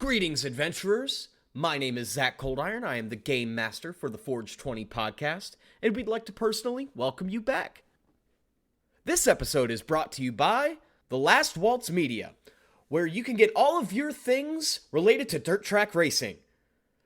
Greetings, adventurers! My name is Zach Coldiron. I am the Game Master for the Forge 20 podcast, and we'd like to personally welcome you back. This episode is brought to you by The Last Waltz Media, where you can get all of your things related to dirt track racing.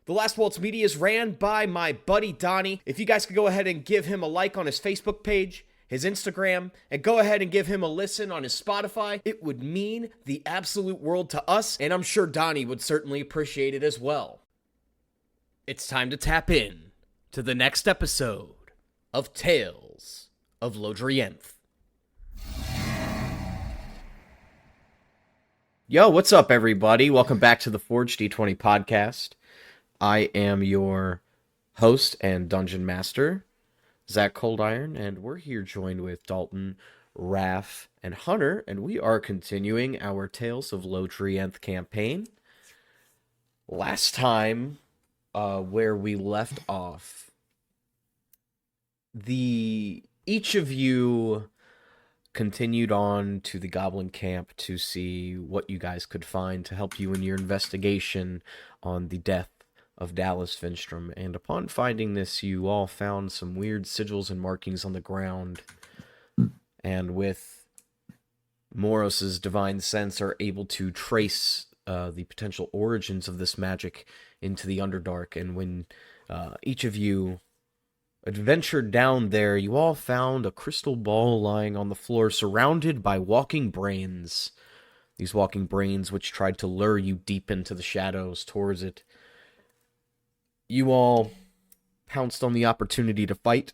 The Last Waltz Media is ran by my buddy Donnie. If you guys could go ahead and give him a like on his Facebook page, his Instagram, and go ahead and give him a listen on his Spotify, it would mean the absolute world to us, and I'm sure Donnie would certainly appreciate it as well. It's time to tap in to the next episode of Tales of Lodrienth. Yo, what's up, everybody? Welcome back to the Forge D20 podcast. I am your host and dungeon master, Zach Coldiron, and we're here joined with Dalton, Raph, and Hunter, and we are continuing our Tales of Lodrienth campaign. Last time, where we left off, each of you continued on to the Goblin camp to see what you guys could find to help you in your investigation on the death of Dallas Finstrom, and upon finding this, you all found some weird sigils and markings on the ground, and with Moros's divine sense are able to trace the potential origins of this magic into the Underdark. And when each of you adventured down there, you all found a crystal ball lying on the floor surrounded by walking brains. These walking brains which tried to lure you deep into the shadows towards it. You all pounced on the opportunity to fight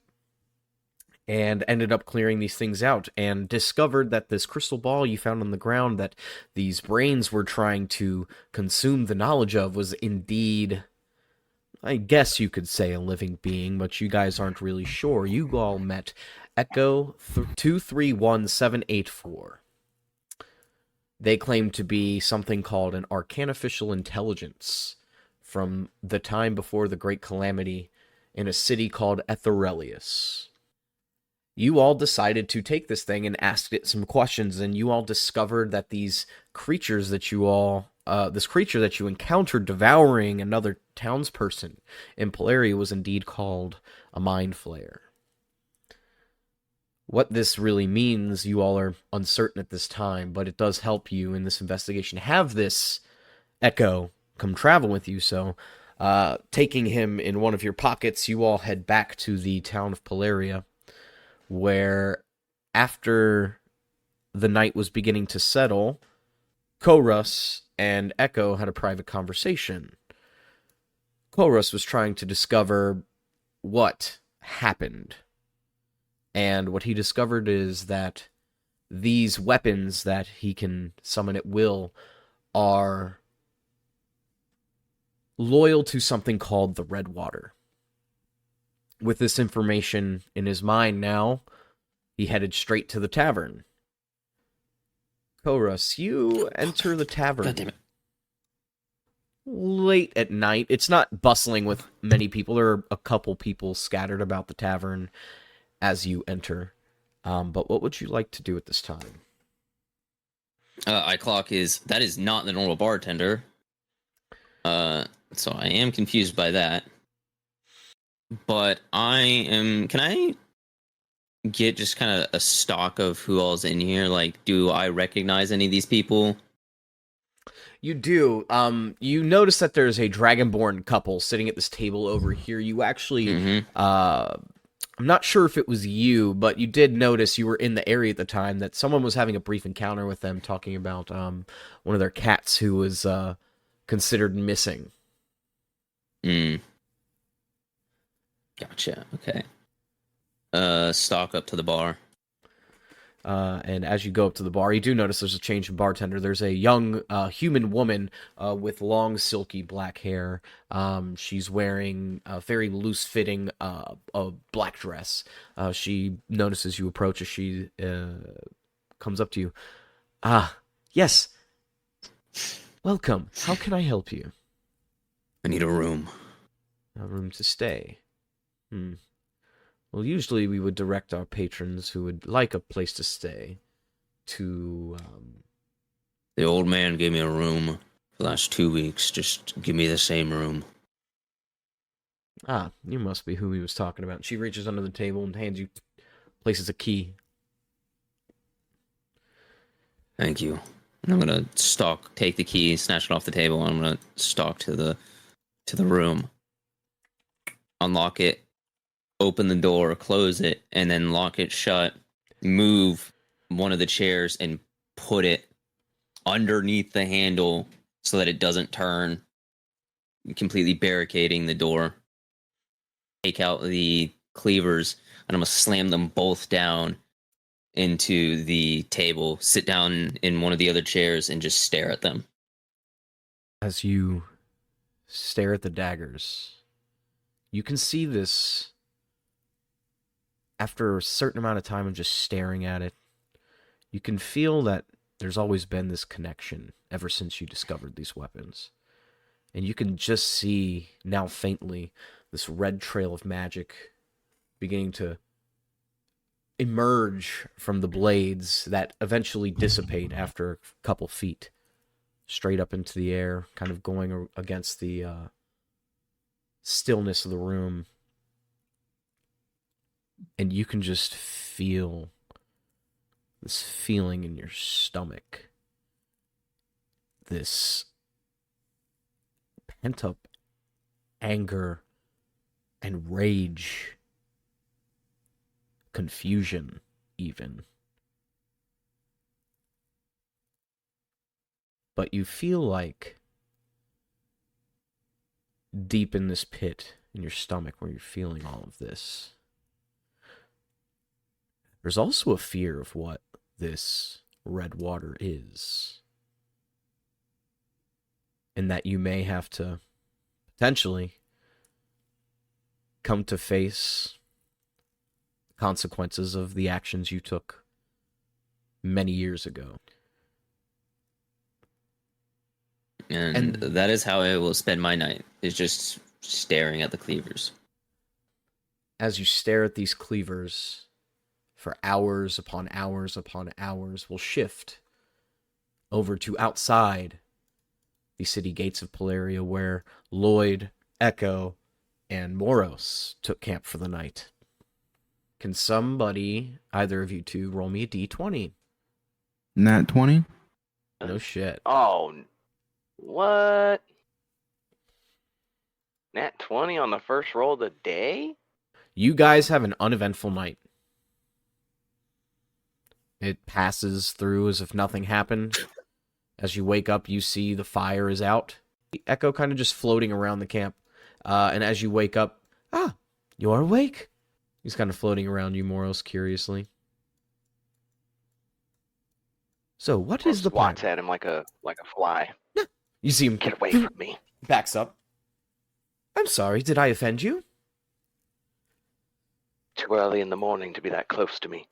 and ended up clearing these things out and discovered that this crystal ball you found on the ground that these brains were trying to consume the knowledge of was indeed, I guess you could say, a living being, but you guys aren't really sure. You all met Echo 231784. They claim to be something called an arcanaficial intelligence from the time before the Great Calamity in a city called Etherelius. You all decided to take this thing and ask it some questions, and you all discovered that these creatures that this creature that you encountered devouring another townsperson in Polaria was indeed called a mind flayer. What this really means, you all are uncertain at this time, but it does help you in this investigation. Have this Echo come travel with you, so taking him in one of your pockets, you all head back to the town of Polaria, where after the night was beginning to settle, Korus and Echo had a private conversation. Korus was trying to discover what happened, and what he discovered is that these weapons that he can summon at will are loyal to something called the Red Water. With this information in his mind now, he headed straight to the tavern. Korus, you enter the tavern. God damn it. Late at night. It's not bustling with many people. There are a couple people scattered about the tavern as you enter. But what would you like to do at this time? That is not the normal bartender. So I am confused by that. But can I get just kind of a stock of who all's in here? Like, do I recognize any of these people? You do. You notice that there's a dragonborn couple sitting at this table over here. You actually, I'm not sure if it was you, but you did notice, you were in the area at the time, that someone was having a brief encounter with them, talking about one of their cats who was considered missing. Gotcha. Okay. Stalk up to the bar. And as you go up to the bar, you do notice there's a change in bartender. There's a young human woman with long, silky black hair. She's wearing a very loose-fitting black dress. She notices you approach as she comes up to you. Yes. Welcome. How can I help you? I need a room. A room to stay. Well, usually we would direct our patrons who would like a place to stay to The old man gave me a room The last 2 weeks, just give me the same room. Ah, you must be who he was talking about. She reaches under the table and places a key. Thank you. And I'm gonna take the key, snatch it off the table, and I'm gonna stalk to the room, unlock it, open the door, close it, and then lock it shut. Move one of the chairs and put it underneath the handle so that it doesn't turn, completely barricading the door. Take out the cleavers, and I'm gonna slam them both down into the table, sit down in one of the other chairs, and just stare at them. As you stare at the daggers, you can see this after a certain amount of time of just staring at it. You can feel that there's always been this connection ever since you discovered these weapons. And you can just see, now faintly, this red trail of magic beginning to emerge from the blades that eventually dissipate after a couple feet, straight up into the air, kind of going against the stillness of the room. And you can just feel this feeling in your stomach, this pent-up anger and rage, confusion even. But you feel like deep in this pit in your stomach where you're feeling all of this, there's also a fear of what this red water is. And that you may have to potentially come to face consequences of the actions you took many years ago. And that is how I will spend my night, is just staring at the cleavers. As you stare at these cleavers for hours upon hours upon hours, will shift over to outside the city gates of Polaria, where Lloyd, Echo, and Moros took camp for the night. Can somebody, either of you two, roll me a d20? Nat 20? No shit. Oh, what? Nat 20 on the first roll of the day? You guys have an uneventful night. It passes through as if nothing happened. As you wake up, you see the fire is out. The Echo kind of just floating around the camp. And as you wake up, you're awake. He's kind of floating around you, Moros, curiously. So, what is the plan? Swats at him like a fly. You see him Get away from me. backs up. I'm sorry, did I offend you? Too early in the morning to be that close to me.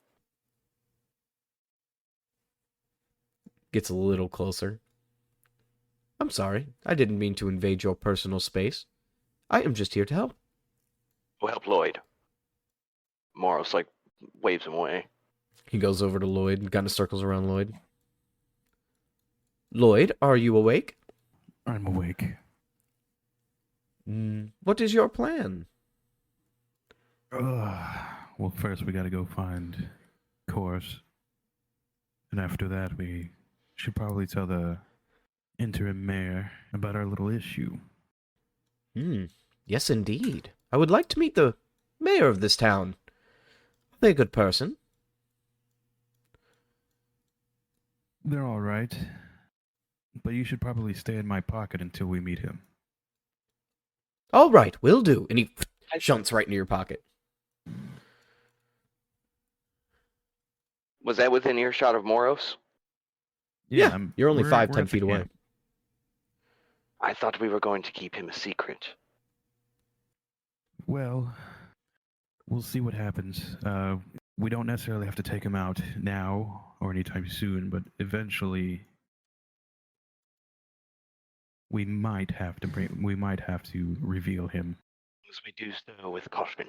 Gets a little closer. I'm sorry, I didn't mean to invade your personal space. I am just here to help. We'll help Lloyd. Moros, waves him away. He goes over to Lloyd and kind of circles around Lloyd. Lloyd, are you awake? I'm awake. What is your plan? Well, first we gotta go find Course. And after that, we should probably tell the interim mayor about our little issue. Yes, indeed. I would like to meet the mayor of this town. Are they a good person? They're all right. But you should probably stay in my pocket until we meet him. All right, will do. And he shunts right into your pocket. Was that within earshot of Moros? Yeah, you're only we're 5-10 at the feet away. camp. I thought we were going to keep him a secret. Well, we'll see what happens. We don't necessarily have to take him out now or anytime soon, but eventually we might have to reveal him. As we do so with caution,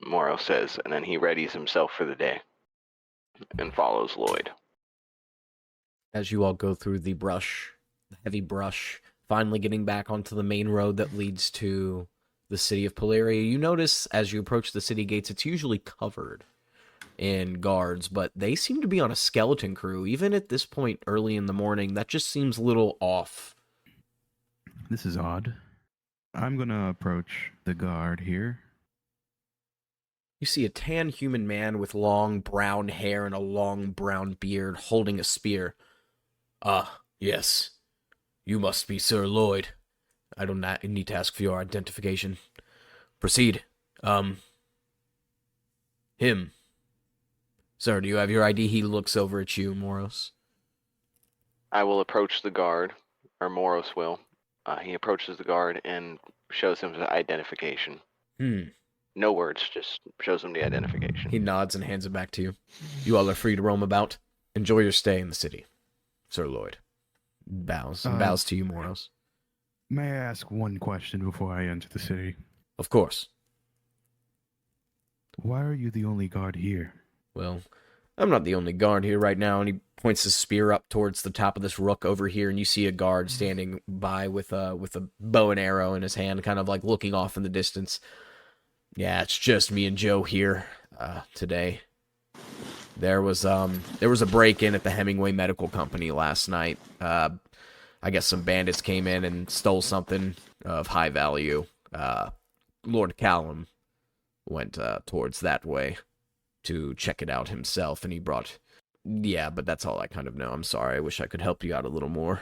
Moros says, and then he readies himself for the day and follows Lloyd. As you all go through the brush, the heavy brush, finally getting back onto the main road that leads to the city of Polaria. You notice as you approach the city gates, it's usually covered in guards, but they seem to be on a skeleton crew. Even at this point early in the morning, that just seems a little off. This is odd. I'm gonna approach the guard here. You see a tan human man with long brown hair and a long brown beard holding a spear. Ah, yes. You must be Sir Lloyd. I don't need to ask for your identification. Proceed. Him. Sir, do you have your ID? He looks over at you, Moros. I will approach the guard, or Moros will. He approaches the guard and shows him his identification. No words, just shows him the identification. He nods and hands it back to you. You all are free to roam about. Enjoy your stay in the city, Sir Lloyd. Bows to you, Moros. May I ask one question before I enter the city? Of course. Why are you the only guard here? Well, I'm not the only guard here right now, and he points his spear up towards the top of this rook over here, and you see a guard standing by with a bow and arrow in his hand, kind of like looking off in the distance. Yeah, it's just me and Joe here today. There was a break-in at the Hemingway Medical Company last night. I guess some bandits came in and stole something of high value. Lord Callum went towards that way to check it out himself, and he brought... Yeah, but that's all I kind of know. I'm sorry. I wish I could help you out a little more.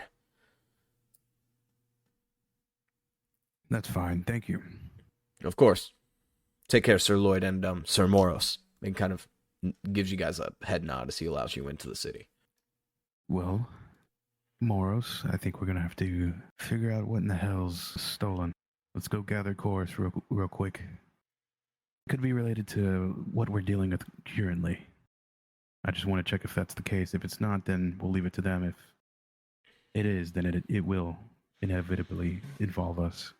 That's fine. Thank you. Of course. Take care, Sir Lloyd, and Sir Moros. And kind of gives you guys a head nod as he allows you into the city. Well, Moros, I think we're going to have to figure out what in the hell's stolen. Let's go gather chorus real quick. Could be related to what we're dealing with currently. I just want to check if that's the case. If it's not, then we'll leave it to them. If it is, then it will inevitably involve us.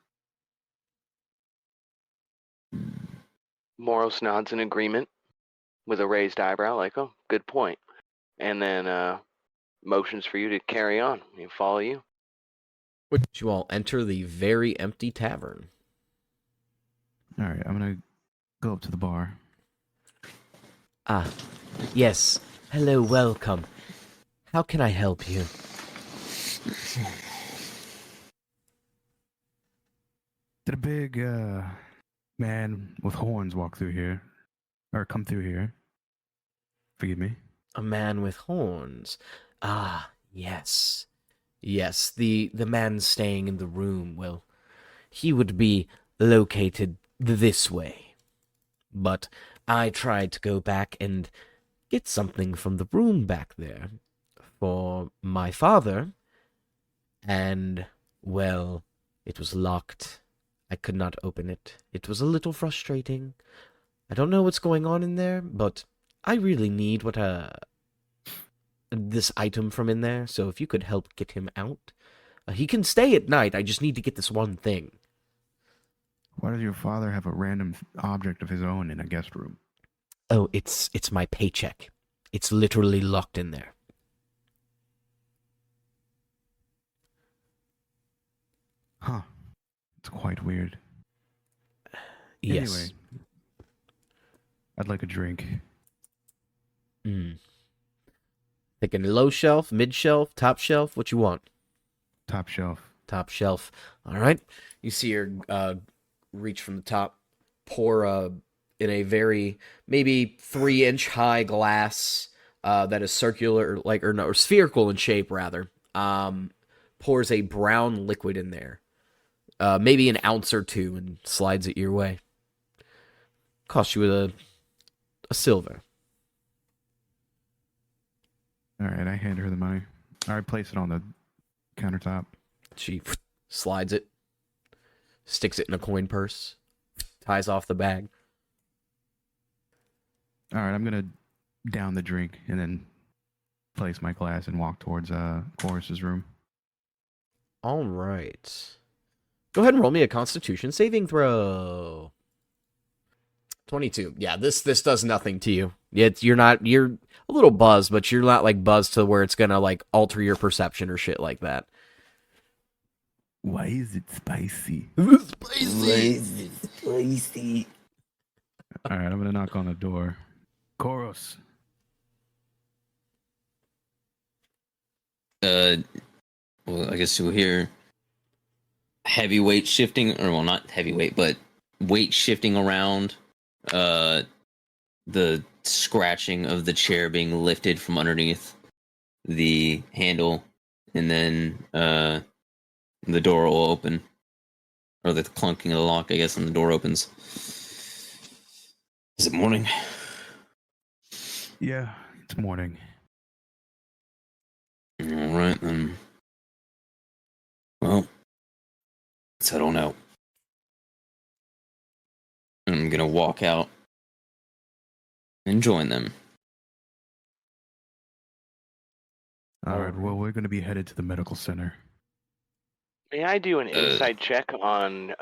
Moros nods in agreement with a raised eyebrow, like, oh, good point. And then motions for you to carry on. He'll follow you. You all enter the very empty tavern. All right, I'm going to go up to the bar. Ah, yes. Hello, welcome. How can I help you? Did a big man with horns walk through here? Or come through here? Forgive me. A man with horns. Ah, yes. Yes, the man staying in the room, well, he would be located this way. But I tried to go back and get something from the room back there for my father, and, well, it was locked. I could not open it. It was a little frustrating. I don't know what's going on in there, but I really need this item from in there, so if you could help get him out. He can stay at night, I just need to get this one thing. Why does your father have a random object of his own in a guest room? Oh, it's my paycheck. It's literally locked in there. Huh. It's quite weird. Yes. Anyway, I'd like a drink. Thinking low shelf, mid shelf, top shelf, what you want? Top shelf. Top shelf. All right. You see her reach from the top, pour in a very maybe 3-inch high glass that is circular, or spherical in shape rather. Pours a brown liquid in there, maybe an ounce or two, and slides it your way. Costs you a silver. All right, I hand her the money. I place it on the countertop. She slides it, sticks it in a coin purse, ties off the bag. All right, I'm going to down the drink and then place my glass and walk towards Chorus's room. All right. Go ahead and roll me a Constitution saving throw. 22. Yeah, this does nothing to you. You're a little buzzed, but you're not like buzzed to where it's gonna like alter your perception or shit like that. Why is it spicy? Spicy. All right, I'm gonna knock on the door. Koros. Well, I guess you'll hear heavyweight shifting, or well, not heavyweight, but weight shifting around. The scratching of the chair being lifted from underneath the handle, and then the door will open, or the clunking of the lock, I guess, and the door opens. Is it morning? Yeah, it's morning. All right, then. Well, let's head on out. I'm gonna walk out and join them. All right, well, we're gonna be headed to the medical center. May I do an insight check on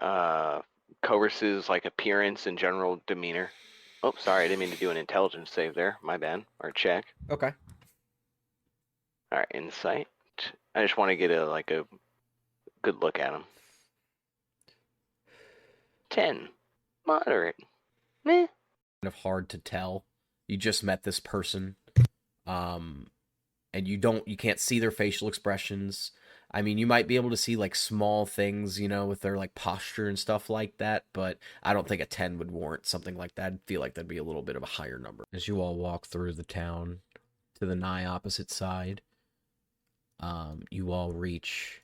Corus's like appearance and general demeanor? Oh, sorry, I didn't mean to do an intelligence save there. My bad. Or check. Okay. All right, insight. I just want to get a good look at him. 10, moderate. Meh. Kind of hard to tell. You just met this person, and you can't see their facial expressions. I mean, you might be able to see like small things, with their like posture and stuff like that, but I don't think a 10 would warrant something like that. I'd feel like that'd be a little bit of a higher number. As you all walk through the town to the nigh opposite side, you all reach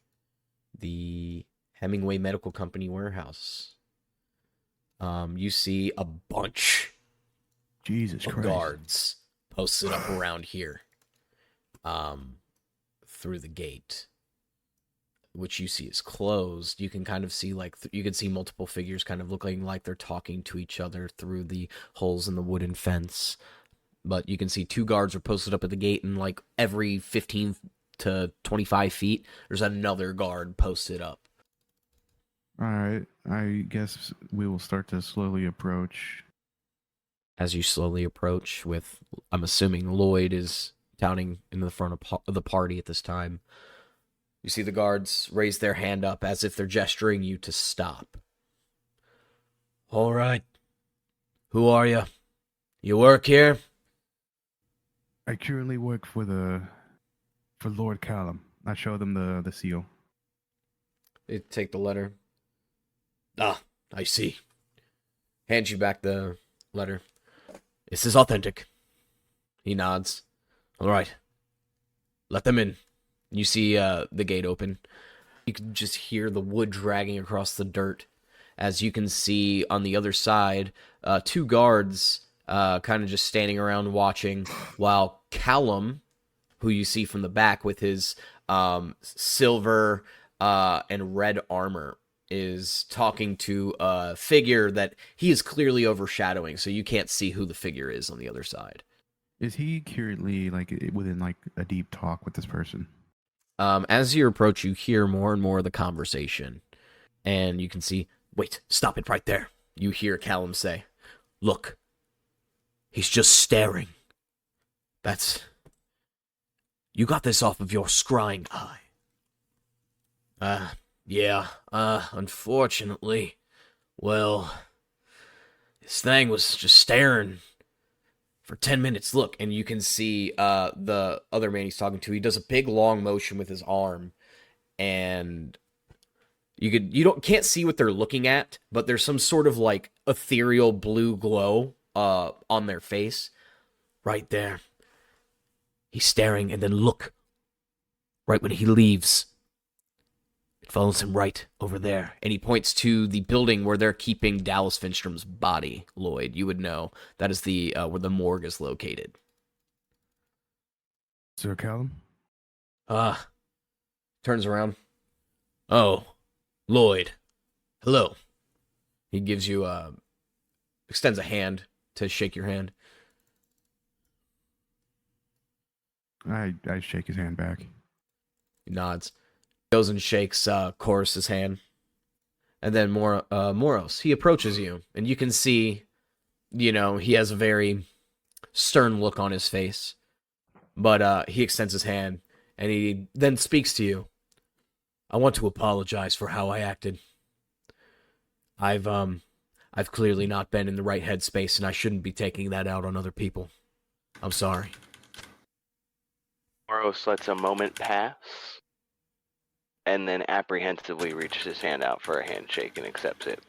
the Hemingway Medical Company warehouse. You see a bunch Jesus of Christ. guards posted up around here, through the gate, which you see is closed. You can kind of see you can see multiple figures kind of looking like they're talking to each other through the holes in the wooden fence. But you can see 2 guards are posted up at the gate, and like every 15 to 25 feet, there's another guard posted up. All right, I guess we will start to slowly approach. As you slowly approach, I'm assuming Lloyd is towning in the front of the party at this time. You see the guards raise their hand up as if they're gesturing you to stop. All right. Who are you? You work here? I currently work for Lord Callum. I show them the seal. They take the letter. Ah, I see. Hands you back the letter. This is authentic. He nods. All right. Let them in. You see the gate open. You can just hear the wood dragging across the dirt. As you can see on the other side, 2 guards kind of just standing around watching, while Callum, who you see from the back with his silver and red armor, is talking to a figure that he is clearly overshadowing, so you can't see who the figure is on the other side. Is he currently within a deep talk with this person? As you approach, you hear more and more of the conversation, and you can see, wait, stop it right there. You hear Callum say, look, he's just staring. You got this off of your scrying eye. Unfortunately, well, this thing was just staring for 10 minutes. Look, and you can see the other man he's talking to. He does a big long motion with his arm, and you can't see what they're looking at, but there's some sort of like ethereal blue glow on their face. Right there. He's staring, and then look. Right when he leaves, it follows him right over there. And he points to the building where they're keeping Dallas Finstrom's body, Lloyd. You would know. That is the where the morgue is located. Sir Callum? Turns around. Oh, Lloyd. Hello. He gives you extends a hand to shake your hand. I shake his hand back. He nods. Goes and shakes Chorus's hand. And then Moros, he approaches you, and you can see, he has a very stern look on his face. But he extends his hand, and he then speaks to you. I want to apologize for how I acted. I've clearly not been in the right headspace, and I shouldn't be taking that out on other people. I'm sorry. Moros lets a moment pass, and then apprehensively reaches his hand out for a handshake and accepts it.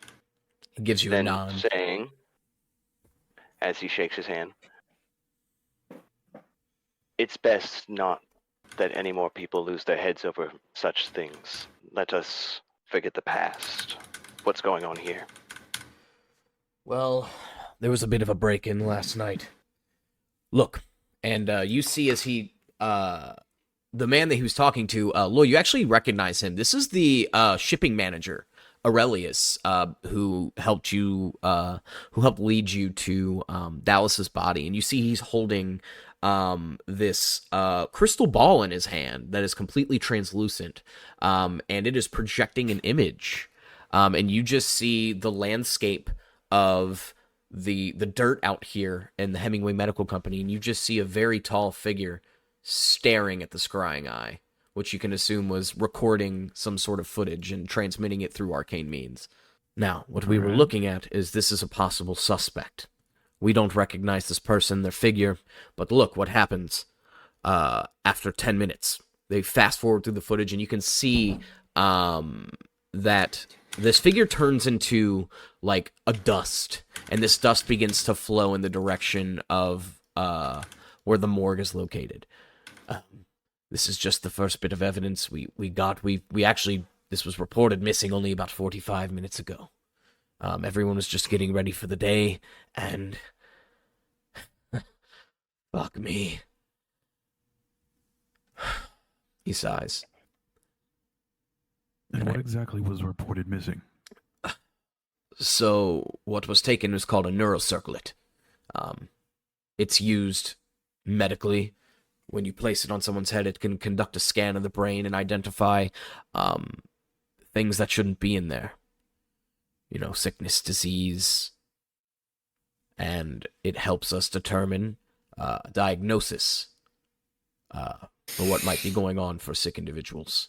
He gives you a nod. Saying, as he shakes his hand, it's best not that any more people lose their heads over such things. Let us forget the past. What's going on here? Well, there was a bit of a break-in last night. Look, and you see as he, the man that he was talking to, Lloyd, you actually recognize him. This is the shipping manager, Aurelius, who helped lead you to Dallas's body, and you see he's holding this crystal ball in his hand that is completely translucent, and it is projecting an image, and you just see the landscape of the dirt out here in the Hemingway Medical Company, and you just see a very tall figure staring at the scrying eye, which you can assume was recording some sort of footage and transmitting it through arcane means. Now, what we were looking at is this is a possible suspect. We don't recognize this person, their figure, but look what happens after 10 minutes. They fast forward through the footage, and you can see that this figure turns into, like, a dust, and this dust begins to flow in the direction of where the morgue is located. This is just the first bit of evidence we actually, this was reported missing only about 45 minutes ago. Everyone was just getting ready for the day, and fuck me. He sighs. And what exactly was reported missing? So, what was taken was called a neurocirclet. It's used medically. When you place it on someone's head, it can conduct a scan of the brain and identify things that shouldn't be in there. You know, sickness, disease. And it helps us determine diagnosis for what might be going on for sick individuals.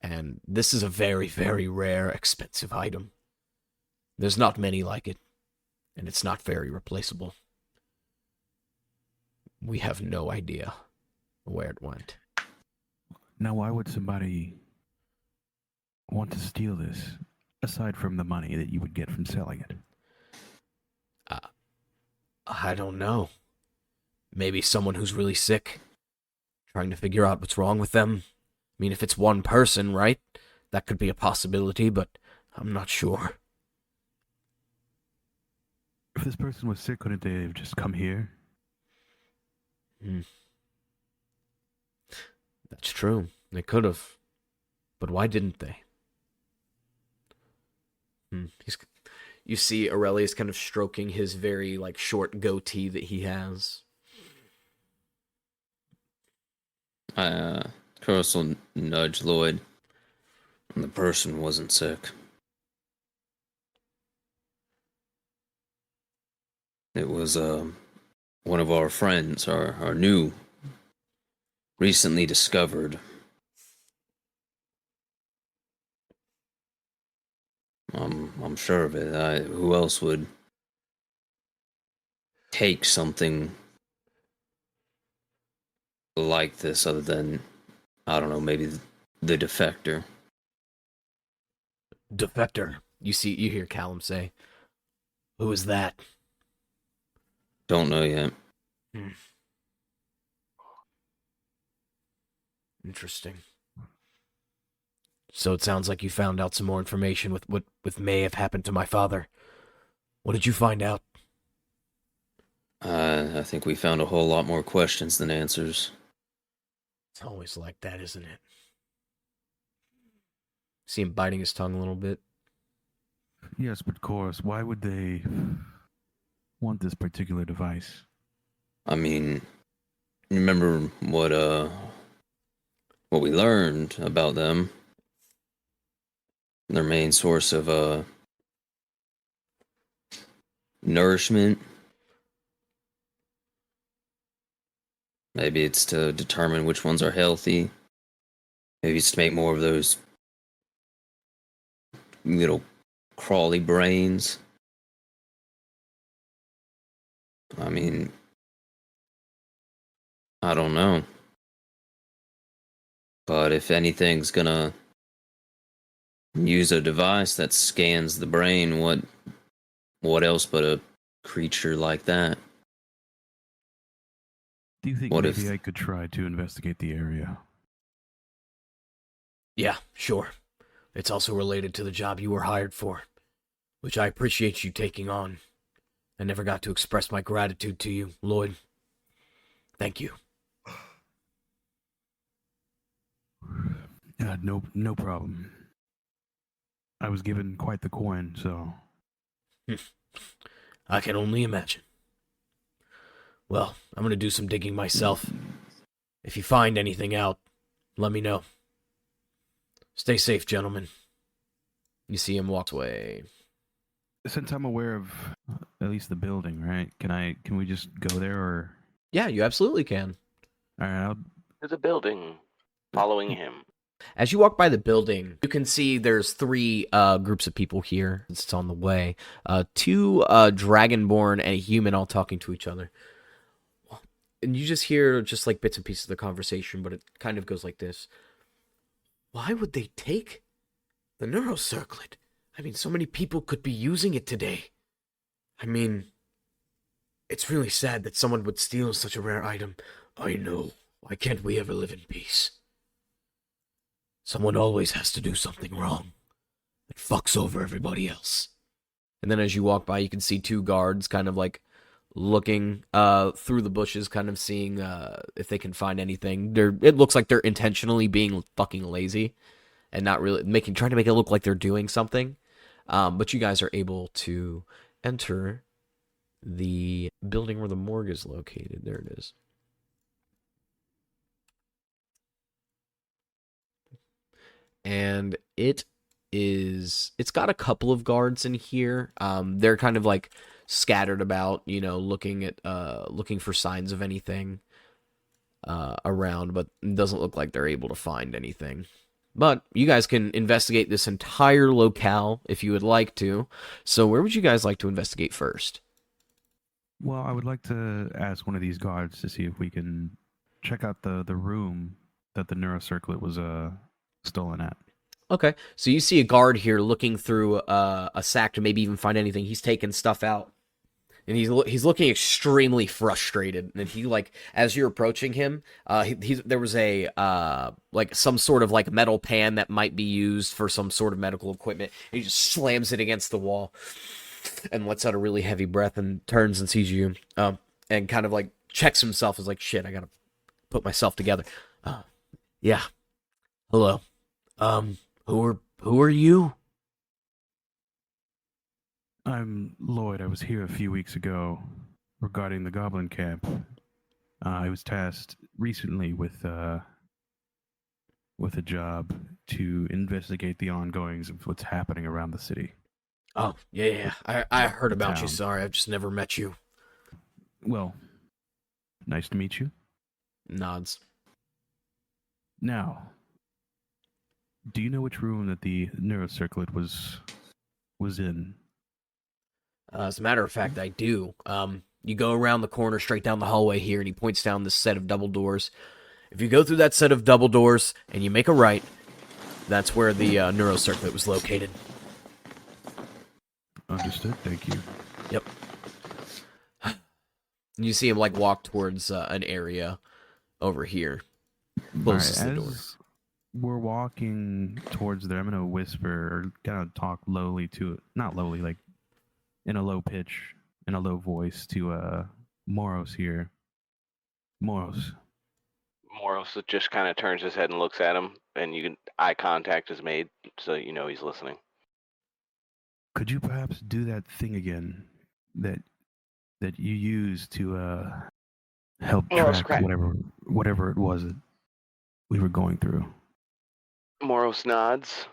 And this is a very, very rare, expensive item. There's not many like it, and it's not very replaceable. We have no idea where it went. Now, why would somebody want to steal this, aside from the money that you would get from selling it? I don't know. Maybe someone who's really sick, trying to figure out what's wrong with them. I mean, if it's one person, right? That could be a possibility, but I'm not sure. If this person was sick, couldn't they have just come here? That's true. They could have. But why didn't they? You see Aurelius kind of stroking his very, like, short goatee that he has. Curse will nudge Lloyd. And the person wasn't sick. It was one of our friends, our new, recently discovered. I'm sure of it. Who else would take something like this other than, I don't know, maybe the defector? Defector. You hear Callum say, "Who is that?" Don't know yet. Interesting. So it sounds like you found out some more information with what may have happened to my father. What did you find out? I think we found a whole lot more questions than answers. It's always like that, isn't it? See him biting his tongue a little bit. Yes, but Chorus, why would they want this particular device? I mean, remember what we learned about them? Their main source of nourishment. Maybe it's to determine which ones are healthy. Maybe just make more of those little crawly brains. I mean, I don't know. But if anything's gonna use a device that scans the brain, what else but a creature like that? Do you think What maybe if- I could try to investigate the area? Yeah, sure. It's also related to the job you were hired for, which I appreciate you taking on. I never got to express my gratitude to you, Lloyd. Thank you. No problem. I was given quite the coin, so... I can only imagine. Well, I'm gonna do some digging myself. If you find anything out, let me know. Stay safe, gentlemen. You see him walk away. Since I'm aware of at least the building, right? Can we just go there, or... Yeah, you absolutely can. Alright, To the building, following him. As you walk by the building, you can see there's three groups of people here. It's on the way. Two dragonborn and a human all talking to each other. And you just hear just like bits and pieces of the conversation, but it kind of goes like this. Why would they take the neurocirclet? I mean, so many people could be using it today. I mean, it's really sad that someone would steal such a rare item. I know. Why can't we ever live in peace? Someone always has to do something wrong. It fucks over everybody else. And then as you walk by, you can see two guards kind of like looking through the bushes, kind of seeing if they can find anything. It looks like they're intentionally being fucking lazy and not really trying to make it look like they're doing something. But you guys are able to enter the building where the morgue is located. There it is. And it's got a couple of guards in here. They're kind of like scattered about, looking for signs of anything around, but it doesn't look like they're able to find anything. But you guys can investigate this entire locale if you would like to. So where would you guys like to investigate first? Well, I would like to ask one of these guards to see if we can check out the room that the neurocirclet was stolen at. Okay, so you see a guard here looking through a sack to maybe even find anything. He's taking stuff out, and he's looking extremely frustrated. And he, like, as you're approaching him, there was a like some sort of like metal pan that might be used for some sort of medical equipment. He just slams it against the wall and lets out a really heavy breath and turns and sees you, and kind of like checks himself. Is like, shit, I gotta put myself together. Yeah, hello. Who are you? I'm Lloyd. I was here a few weeks ago regarding the Goblin Camp. I was tasked recently with a job to investigate the ongoings of what's happening around the city. Oh, yeah. I heard about you. Town. Sorry, I've just never met you. Well, nice to meet you. Nods. Now, do you know which room that the neurocirclet was in? As a matter of fact, I do. You go around the corner straight down the hallway here, and he points down this set of double doors. If you go through that set of double doors and you make a right, that's where the neurocirclet was located. Understood. Thank you. Yep. You see him like walk towards an area over here. Closes the door. As we're walking towards there, I'm gonna whisper or kind of talk lowly to it. Not lowly, like in a low pitch, in a low voice to Moros here. Moros. Moros just kind of turns his head and looks at him, and eye contact is made, so you know he's listening. Could you perhaps do that thing again that you used to help Moros, track whatever it was that we were going through? Moros nods,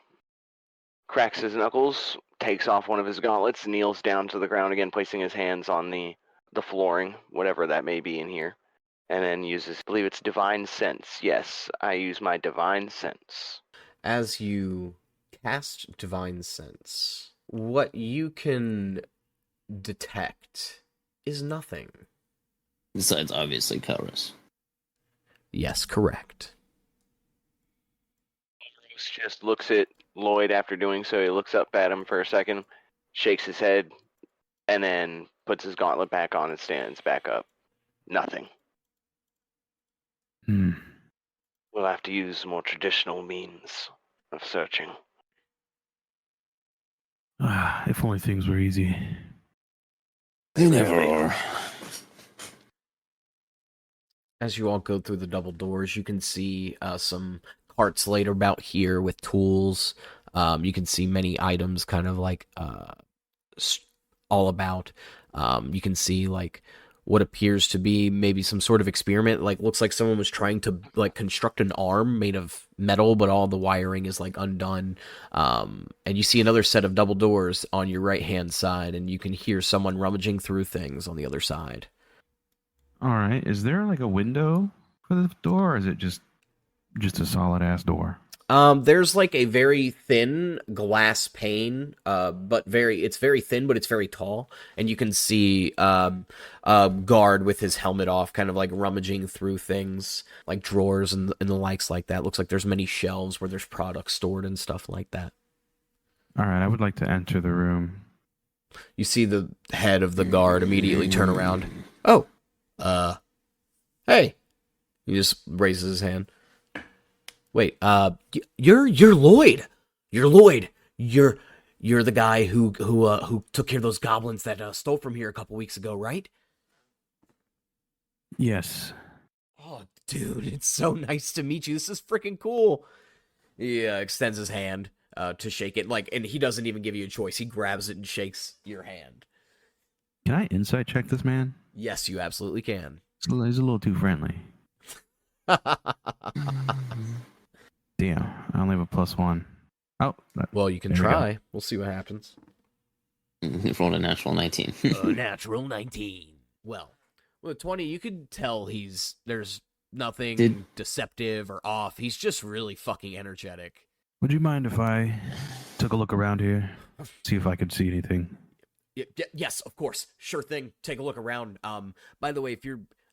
cracks his knuckles, takes off one of his gauntlets, kneels down to the ground again, placing his hands on the flooring, whatever that may be in here, and then uses, I believe it's divine sense. Yes, I use my divine sense. As you cast divine sense, what you can detect is nothing. Besides, obviously, Kairos. Yes, correct. Bruce just looks at Lloyd after doing so. He looks up at him for a second, shakes his head, and then puts his gauntlet back on and stands back up. Nothing. We'll have to use more traditional means of searching. If only things were easy. They never are. As you all go through the double doors, you can see some carts laid about here with tools. You can see many items kind of like all about. You can see like what appears to be maybe some sort of experiment. Like looks like someone was trying to like construct an arm made of metal, but all the wiring is like undone. And you see another set of double doors on your right hand side, and you can hear someone rummaging through things on the other side. All right. Is there like a window for the door, or is it just a solid ass door? There's like a very thin glass pane, but it's very thin, but it's very tall, and you can see a guard with his helmet off, kind of like rummaging through things like drawers and the likes like that. Looks like there's many shelves where there's products stored and stuff like that. All right. I would like to enter the room. You see the head of the guard immediately turn around. Oh, hey! He just raises his hand. Wait, you're Lloyd. You're Lloyd. You're the guy who took care of those goblins that stole from here a couple weeks ago, right? Yes. Oh, dude, it's so nice to meet you. This is freaking cool. He extends his hand to shake it, and he doesn't even give you a choice. He grabs it and shakes your hand. Can I insight check this man? Yes, you absolutely can. He's a little too friendly. Damn, I only have a +1. Oh, well, you can try. We'll see what happens. He rolled a natural 19. A natural 19. Well, with 20, you could tell there's nothing deceptive or off. He's just really fucking energetic. Would you mind if I took a look around here, see if I could see anything? Yes, of course. Sure thing. Take a look around. By the way,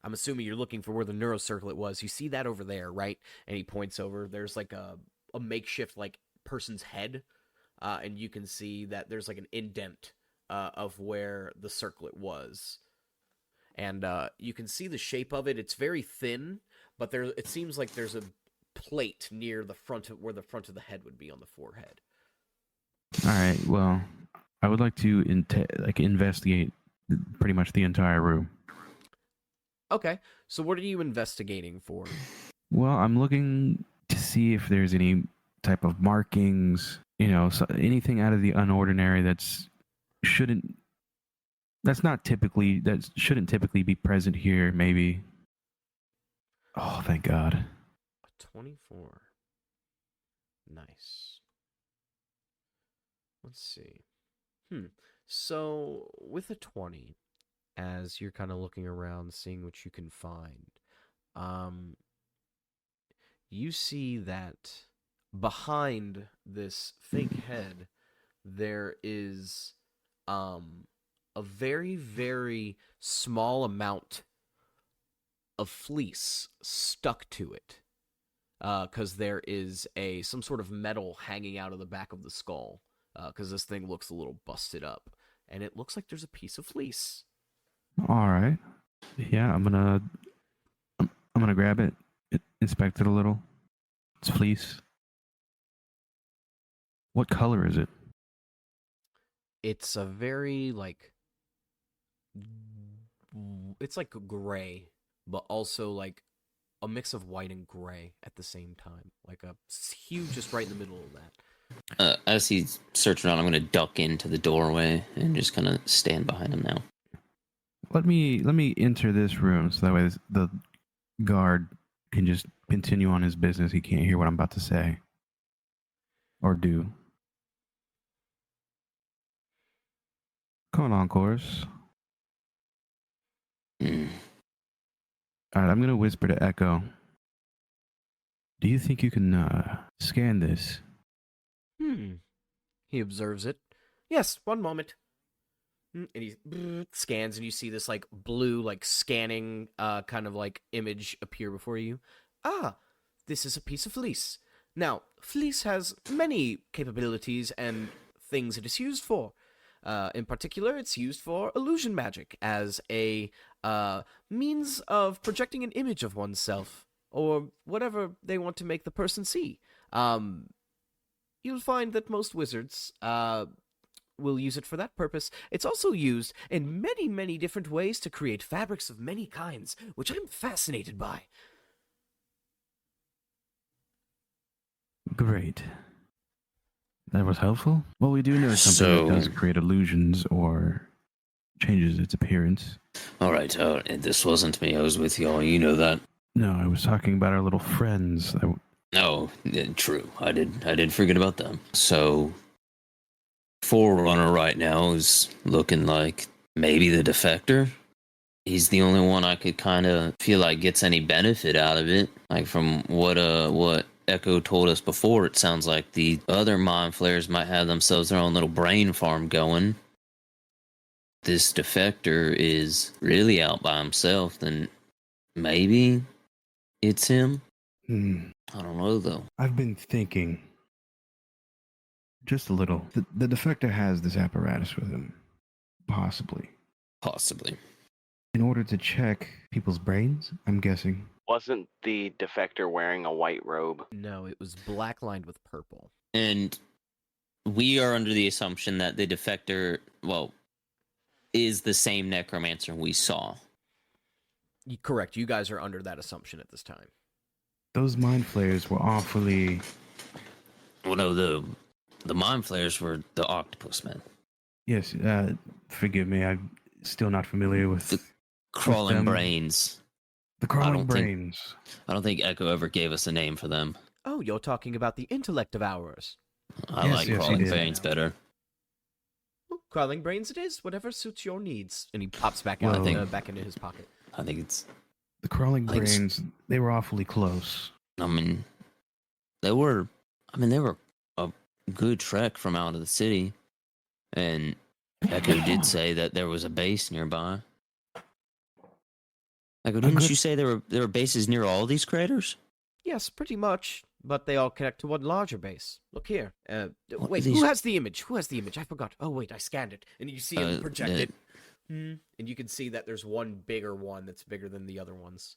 I'm assuming you're looking for where the neurocirclet was. You see that over there, right? And he points over. There's like a makeshift like person's head, and you can see that there's like an indent of where the circlet was, and you can see the shape of it. It's very thin, but it seems like there's a plate near the front of where the front of the head would be on the forehead. All right. Well, I would like to investigate pretty much the entire room. Okay, so what are you investigating for? Well, I'm looking to see if there's any type of markings, anything out of the unordinary that shouldn't typically be present here, maybe. Oh, thank God. A 24. Nice. Let's see. So, with a 20, as you're kind of looking around, seeing what you can find, you see that behind this fake head, there is a very, very small amount of fleece stuck to it, because there is some sort of metal hanging out of the back of the skull, because this thing looks a little busted up, and it looks like there's a piece of fleece. All right. Yeah, I'm gonna grab it, inspect it a little. It's fleece. What color is it? It's a very it's like gray, but also like a mix of white and gray at the same time. Like a hue just right in the middle of that. As he's searching around, I'm going to duck into the doorway and just kind of stand behind him now. Let me enter this room so that way the guard can just continue on his business. He can't hear what I'm about to say or do. Come on, course. All right, I'm gonna whisper to Echo. Do you think you can scan this? He observes it. Yes, one moment. And he scans, and you see this like blue, like scanning, kind of like image appear before you. Ah, this is a piece of fleece. Now, fleece has many capabilities and things it is used for. In particular, it's used for illusion magic as a means of projecting an image of oneself or whatever they want to make the person see. You'll find that most wizards will use it for that purpose. It's also used in many, many different ways to create fabrics of many kinds, which I'm fascinated by. Great. That was helpful. Well, we do know something that does create illusions or changes its appearance. All right, this wasn't me. I was with y'all. You know that. No, I was talking about our little friends. Oh, true. I did forget about them. So, Forerunner right now is looking like maybe the defector. He's the only one I could kind of feel like gets any benefit out of it. Like from what Echo told us before, it sounds like the other mind flayers might have themselves their own little brain farm going. This defector is really out by himself, then maybe it's him. I don't know, though. I've been thinking just a little. The defector has this apparatus with him. Possibly. In order to check people's brains, I'm guessing. Wasn't the defector wearing a white robe? No, it was black lined with purple. And we are under the assumption that the defector, is the same necromancer we saw. Correct. You guys are under that assumption at this time. Those mind flayers were awfully... Well, no, the mind flayers were the octopus men. Yes, forgive me, I'm still not familiar with... The crawling brains. The crawling brains. I don't think Echo ever gave us a name for them. Oh, you're talking about the intellect of ours. I like crawling brains better. Well, crawling brains it is, whatever suits your needs. And he pops back out, back into his pocket. I think it's... The crawling brains, they were awfully close. I mean, they were a good trek from out of the city. And Echo did say that there was a base nearby. Echo, didn't you say there were bases near all these craters? Yes, pretty much. But they all connect to one larger base. Look here. Wait, these... who has the image? I forgot. Oh, wait, I scanned it. And you see it projected. And you can see that there's one bigger one that's bigger than the other ones.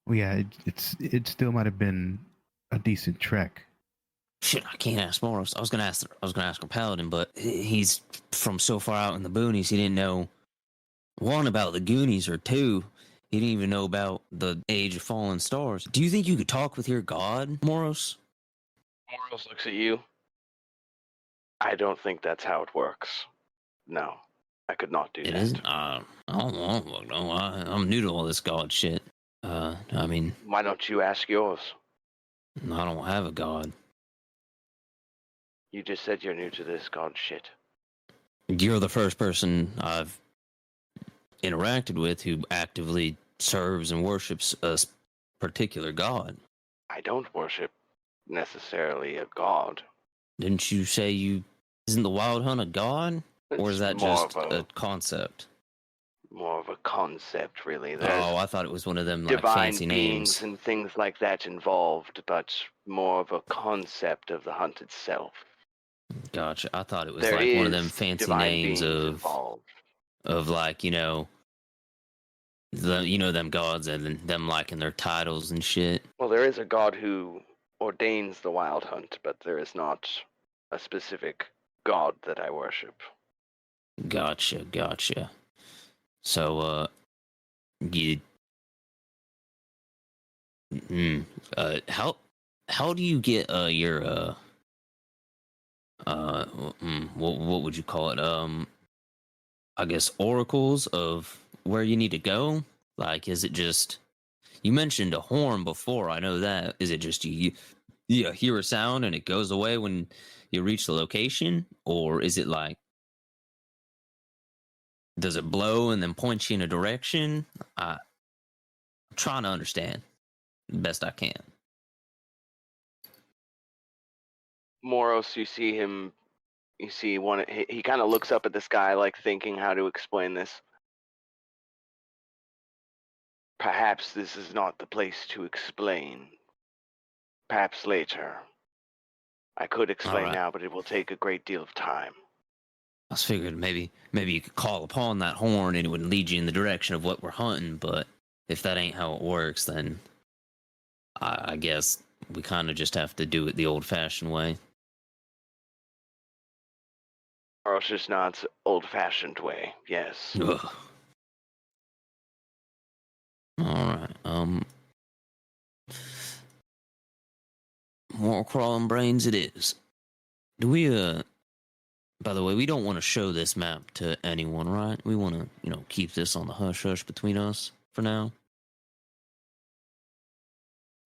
Well, yeah, it still might have been a decent trek. Shit, I can't ask Moros. I was gonna ask a paladin, but he's from so far out in the boonies, he didn't know one about the Goonies or two. He didn't even know about the Age of Fallen Stars. Do you think you could talk with your god, Moros? Moros looks at you. I don't think that's how it works. No, I could not do that. It isn't? I don't know. I'm new to all this god shit. I mean... Why don't you ask yours? I don't have a god. You just said you're new to this god shit. You're the first person I've interacted with who actively serves and worships a particular god. I don't worship necessarily a god. Didn't you say isn't the Wild Hunt a god? Or is that just a concept? More of a concept, really. I thought it was one of them like divine fancy beings names and things like that involved, but more of a concept of the hunt itself. Gotcha. I thought it was like one of them fancy names of like, them gods and them liking their titles and shit. Well, there is a god who ordains the wild hunt, but there is not a specific god that I worship. Gotcha. So, how do you get your what would you call it? I guess oracles of where you need to go? Like, is it just, you mentioned a horn before, I know that. Is it just you hear a sound and it goes away when you reach the location? Or is it like, does it blow and then point you in a direction? I'm trying to understand the best I can. Moros, you see him. You see one. He kind of looks up at the sky, like thinking how to explain this. Perhaps this is not the place to explain. Perhaps later. I could explain Alright. now, but it will take a great deal of time. I was figured maybe you could call upon that horn and it would lead you in the direction of what we're hunting, but if that ain't how it works, then I guess we kind of just have to do it the old-fashioned way. Or else just nods old-fashioned way, yes. Ugh. Alright, more crawling brains it is. Do we, by the way, we don't want to show this map to anyone, right? We want to, keep this on the hush-hush between us for now.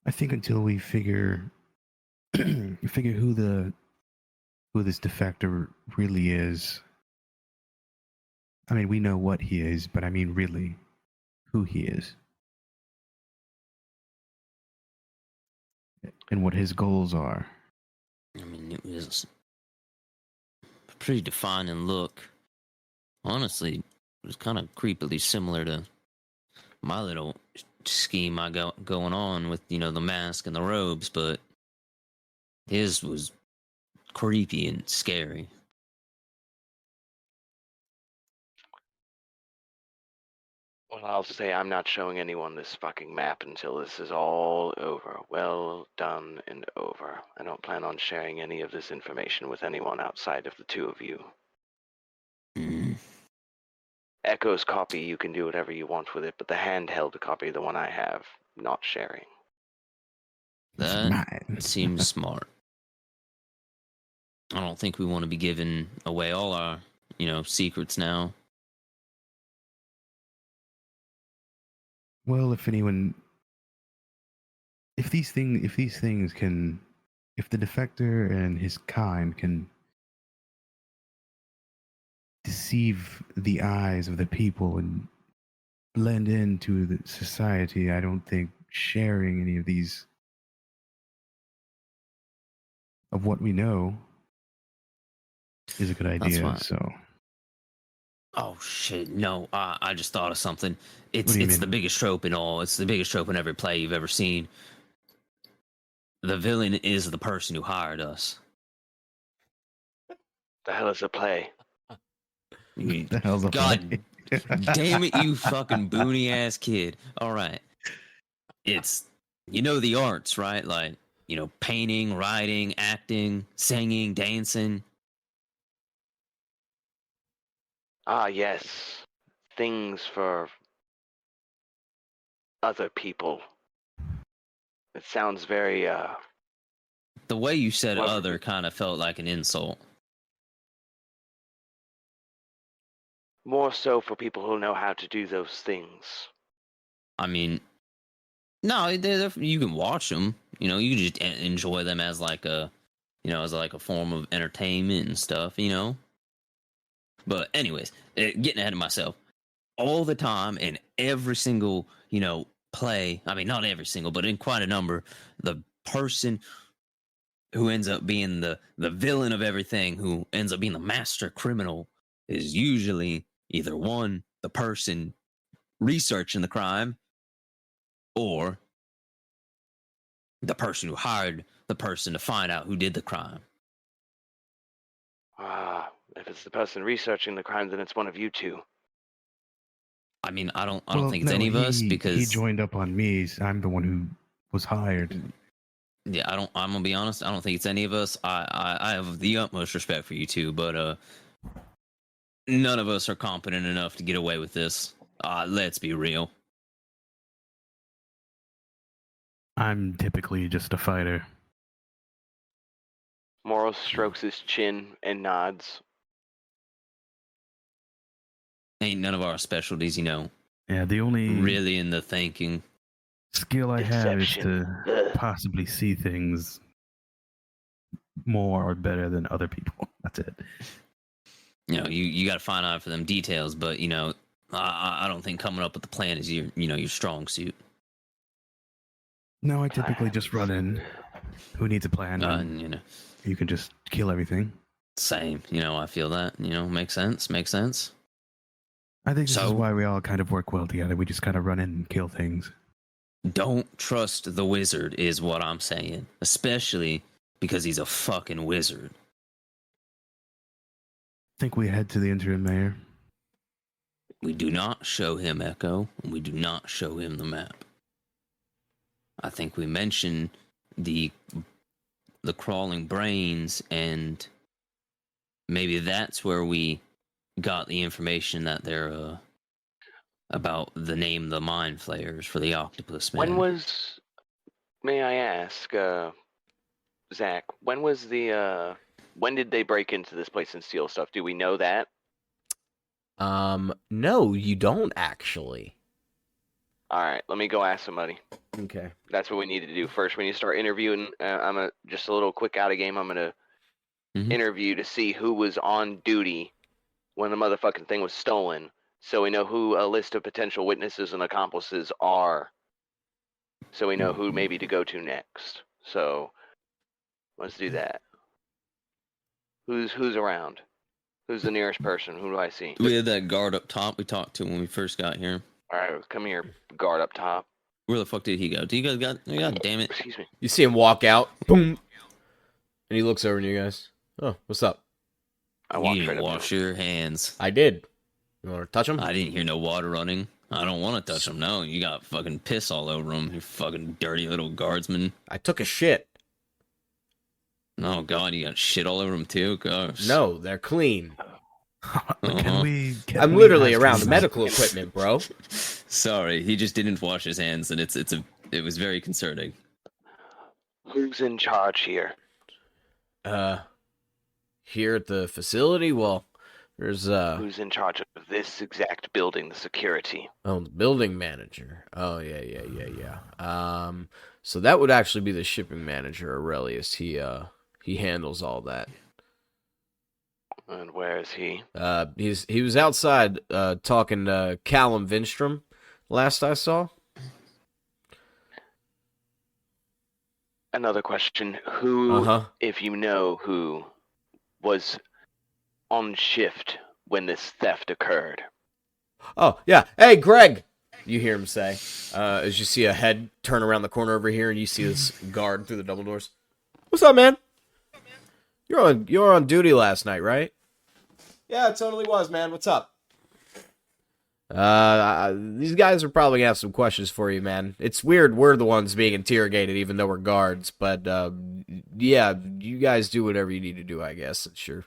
I think until we figure who this defector really is. I mean, we know what he is, but I mean really who he is. And what his goals are. I mean, it was a pretty defining look. Honestly, it was kind of creepily similar to my little scheme I got going on with, the mask and the robes, but his was creepy and scary. Well, I'll say I'm not showing anyone this fucking map until this is all over. Well done and over. I don't plan on sharing any of this information with anyone outside of the two of you. Mm. Echo's copy, you can do whatever you want with it, but the handheld copy, the one I have, not sharing. That seems smart. I don't think we want to be giving away all our, secrets now. Well, if these things can, if the defector and his kind can deceive the eyes of the people and blend into the society, I don't think sharing any of these of what we know is a good idea. So. Oh shit! No, I just thought of something. It's mean? the biggest trope in all. It's the biggest trope in every play you've ever seen. The villain is the person who hired us. The hell is a play? The hell's a God play? damn it, you fucking boony ass kid! All right, it's the arts, right? Like painting, writing, acting, singing, dancing. Ah, yes. Things for other people. It sounds very, The way you said Well- other kind of felt like an insult. more so for people who know how to do those things. I mean, no, they're, you can watch them. You can just enjoy them as like a, as like a form of entertainment and stuff. But anyways, getting ahead of myself. All the time in every single, play. I mean, not every single, but in quite a number, the person who ends up being the villain of everything, who ends up being the master criminal, is usually either one, the person researching the crime, or the person who hired the person to find out who did the crime. If it's the person researching the crime, then it's one of you two. I mean, I don't think it's any of us, because he joined up on me. I'm the one who was hired. Yeah, I'm gonna be honest. I don't think it's any of us. I have the utmost respect for you two, but none of us are competent enough to get away with this. Let's be real. I'm typically just a fighter. Moros strokes his chin and nods. Ain't none of our specialties, Yeah, the only really in the thinking. skill I have is Deception. to possibly see things more or better than other people. That's it. You got a fine eye for them details, but I don't think coming up with the plan is your strong suit. No, I typically just run in. Who needs a plan? You know, You can just kill everything. same. You know, I feel that. You know, makes sense. Makes sense. I think this is So- why we all kind of work well together. We just kind of run in and kill things. Don't trust the wizard, is what I'm saying. Especially because he's a fucking wizard. I think we head to the interim mayor. We do not show him Echo, and we do not show him the map. I think we mention the crawling brains, and maybe that's where we got the information that they're about the name the mind flayers for the octopus man. May I ask, Zach, when did they break into this place and steal stuff? Do we know that? No, you don't actually. All right, let me go ask somebody. Okay. That's what we need to do first. We need to start interviewing. Just a little quick out of game. I'm gonna interview to see who was on duty when the motherfucking thing was stolen, so we know who a list of potential witnesses and accomplices are. So we know who maybe to go to next. So let's do that. Who's around? Who's the nearest person? Who do I see? We had that guard up top we talked to when we first got here. All right, come here, guard up top. Where the fuck did he go? Do you guys got? God damn it! Excuse me. You see him walk out, boom, and he looks over at you guys. Oh, what's up? I You walked didn't right up. wash your hands. I did. You want to touch him? I didn't hear no water running. I don't want to touch them. No, you got fucking piss all over them. You fucking dirty little guardsman. I took a shit. Oh god, you got shit all over them too. Gosh. No, they're clean. Can we? I'm literally around medical equipment, bro. Sorry, he just didn't wash his hands, and it was very concerning. Who's in charge here? Here at the facility, well, there's Who's in charge of this exact building, the security? the building manager. Oh yeah. So that would actually be the shipping manager, Aurelius. He handles all that. And where is he? He was outside talking to Callum Vinstrom last I saw. Another question. Who, Uh-huh. if you know who, was on shift when this theft occurred? Oh, yeah. Hey, Greg! You hear him say, as you see a head turn around the corner over here and you see this guard through the double doors. What's up, man? You were on duty last night, right? Yeah, it totally was, man. What's up? These guys are probably gonna have some questions for you, man. It's weird we're the ones being interrogated even though we're guards, but, yeah, you guys do whatever you need to do, I guess. Sure.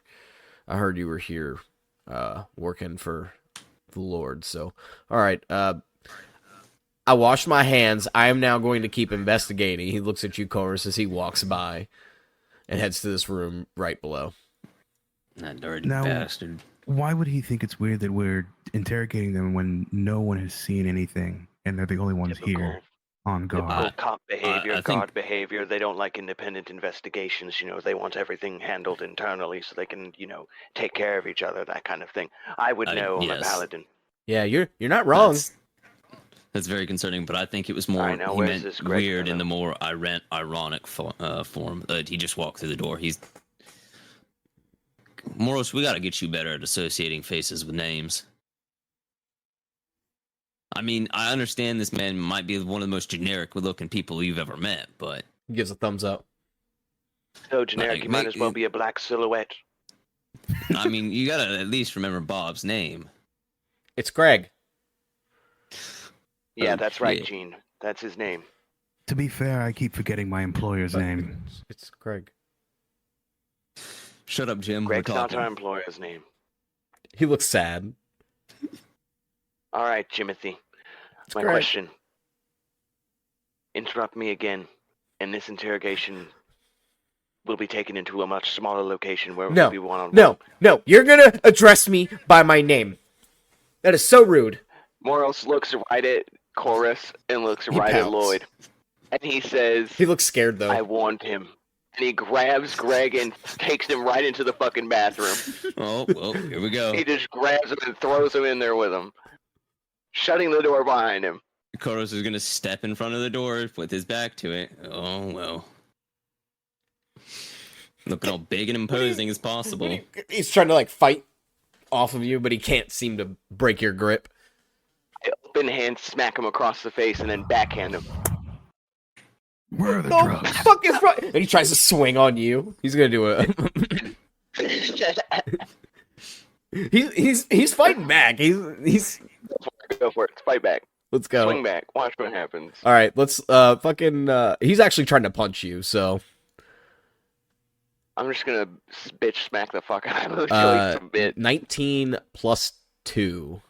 I heard you were here, working for the Lord, so. Alright, I washed my hands. I am now going to keep investigating. He looks at you, Chorus, as he walks by and heads to this room right below. That dirty Now- bastard. Why would he think it's weird that we're interrogating them when no one has seen anything and they're the only ones here on guard? Typical cop behavior, I think- guard behavior. They don't like independent investigations. You know, they want everything handled internally so they can, you know, take care of each other, that kind of thing. I would know. I'm a yes. paladin. Yeah, you're not wrong. That's very concerning, but I think it was more I know, he where's meant this Greg weird in gonna- the more ironic form. He just walked through the door. Moros, we gotta get you better at associating faces with names. I mean, I understand this man might be one of the most generic-looking people you've ever met, but He gives a thumbs up. So generic, Like, you might as well be a black silhouette. I mean, you gotta at least remember Bob's name. It's Greg. Yeah, Oh, that's right, shit. Gene. That's his name. To be fair, I keep forgetting my employer's name. It's Greg. Shut up, Jim. Greg's We're not talking. our employer's name. He looks sad. All right, Jimothy. It's My Greg. question. Interrupt me again, and this interrogation will be taken into a much smaller location where No, we'll be one-on-one. No, you're gonna address me by my name. That is so rude. Moros looks right at Chorus and looks He right at pouts. Lloyd. And he says, He looks scared, though. I warned him. And he grabs Greg and takes him right into the fucking bathroom. Oh, well, here we go. He just grabs him and throws him in there with him, shutting the door behind him. Koros is gonna step in front of the door with his back to it. Oh well. Looking all big and imposing as possible. He's trying to like fight off of you, but he can't seem to break your grip. I open hand, smack him across the face, and then backhand him. Where are the No, drugs? fuck is right. And he tries to swing on you. He's gonna do a. he's fighting back. He's. Go for it. Fight back. Let's go. Swing back. Watch what happens. All right, let's fucking. He's actually trying to punch you, so. I'm just gonna bitch smack the fuck out of him until he's a bit. 19 plus 2.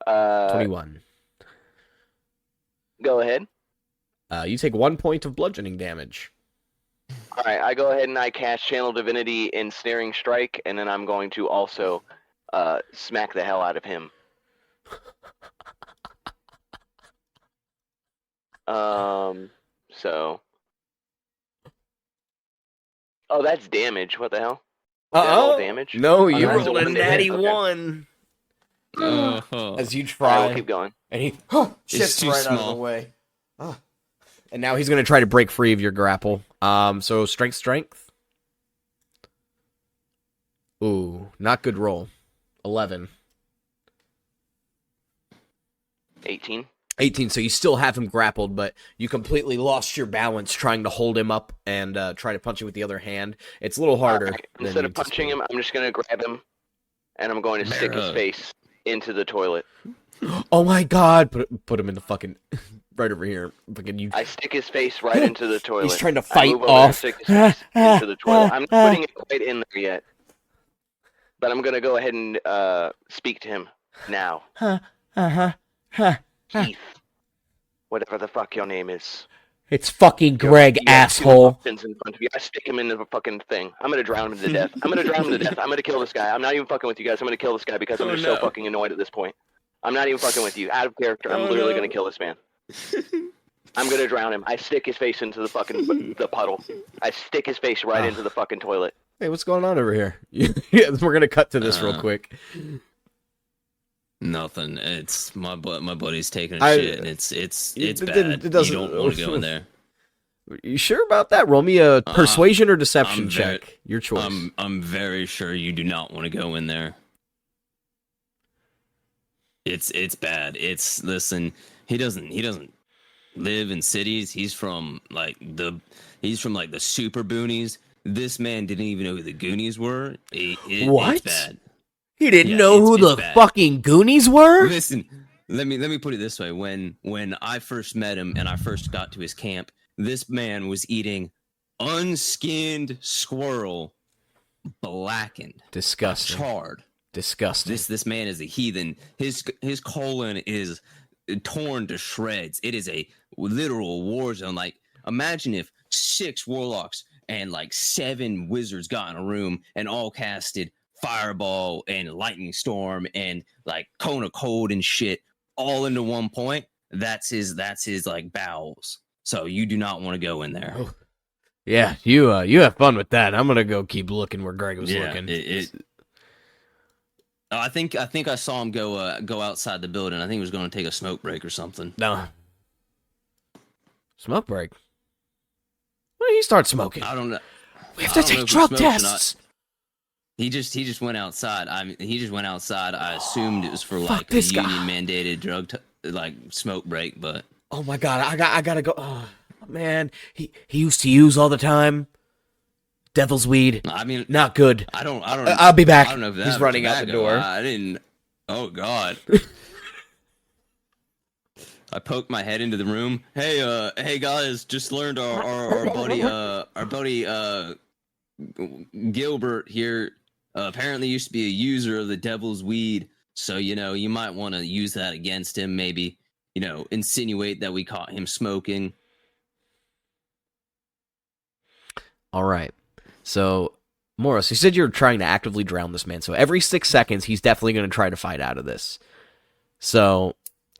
21. Go ahead. You take 1 point of bludgeoning damage. All right, I go ahead and I cast Channel Divinity in Snaring Strike, and then I'm going to also smack the hell out of him. So. Oh, that's damage. What the hell? Uh-oh. Damage? No, you Alright, so rolled a one to hit, natty okay. 1. As you All right, try. we'll keep going. And he shifts too right out of the small. way. And now he's going to try to break free of your grapple. So strength. Ooh, not good roll. 11. 18. 18, so you still have him grappled, but you completely lost your balance trying to hold him up and try to punch him with the other hand. It's a little harder. Right. Instead of punching him, I'm just going to grab him, and I'm going to stick his face into the toilet. Oh my god! Put him in the fucking... right over here. Fucking you. I stick his face right into the toilet. He's trying to I fight move over and off. stick his face into the toilet. I'm not putting it quite in there yet. But I'm going to go ahead and speak to him now. Keith. Whatever the fuck your name is. It's fucking Greg, You have two asshole. options in front of you. I stick him into the fucking thing. I'm gonna drown him to death. I'm gonna drown him to death. I'm gonna kill this guy. I'm not even fucking with you guys. I'm gonna kill this guy because I'm just so fucking annoyed at this point. I'm not even fucking with you. Out of character. I'm literally gonna kill this man. I'm gonna drown him. I stick his face into the fucking the puddle. I stick his face right into the fucking toilet. Hey, what's going on over here? Yeah, we're gonna cut to this real quick. Nothing. It's my buddy's taking a shit, and it's it bad. doesn't- You don't want to go in there. You sure about that? Roll me a persuasion or deception I'm check. Your choice. I'm very sure you do not want to go in there. It's bad. Listen, he doesn't live in cities. He's from like the super boonies. This man didn't even know who the Goonies were. What? It's bad. He didn't Yeah, know who it's the bad. fucking Goonies were? Listen, let me put it this way. When I first met him and I first got to his camp, this man was eating unskinned squirrel, blackened, Disgusting. charred. Disgusting. This man is a heathen. His colon is torn to shreds. It is a literal war zone. Like, imagine if 6 warlocks and like 7 wizards got in a room and all casted fireball and lightning storm and like cone of cold and shit all into one point. That's his like bowels. So you do not want to go in there. Oh. Yeah, you have fun with that. I'm gonna go keep looking where Greg was looking. I think I saw him go outside the building. I think he was going to take a smoke break or something. No. Smoke break. When did he start smoking? I don't know. We have to take drug tests. He just went outside. He just went outside. I assumed it was for Fuck like a this guy. union mandated like smoke break, but Oh my god, I gotta go. Oh, man, he used to use all the time. Devil's weed. I mean, Not good. I don't. I'll be back. I don't know if He's that running out the tobacco. door. I didn't. Oh God. I poked my head into the room. Hey guys, just learned our buddy Gilbert here apparently used to be a user of the devil's weed. So, you might want to use that against him, maybe, insinuate that we caught him smoking. All right. So, Morris, you said you're trying to actively drown this man. So every 6 seconds, he's definitely going to try to fight out of this. So,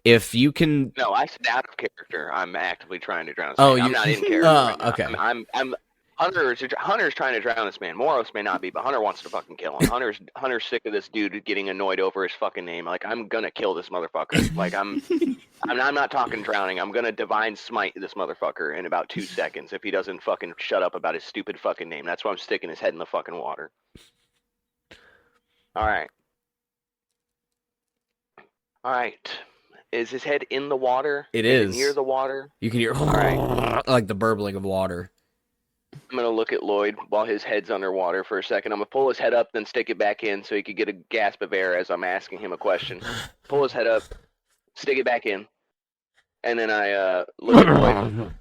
if you can... No, I said out of character. I'm actively trying to drown. Oh, I'm you- not in character. Oh, right now. okay. I'm Hunter's trying to drown this man. Moros may not be, but Hunter wants to fucking kill him. Hunter's sick of this dude getting annoyed over his fucking name. Like, I'm gonna kill this motherfucker. Like, I'm not talking drowning. I'm gonna divine smite this motherfucker in about 2 seconds if he doesn't fucking shut up about his stupid fucking name. That's why I'm sticking his head in the fucking water. All right. Is his head in the water? It is. Near the water? You can hear like the burbling of water. I'm going to look at Lloyd while his head's underwater for a second. I'm going to pull his head up, then stick it back in so he could get a gasp of air as I'm asking him a question. Pull his head up, stick it back in, and then I look at Lloyd.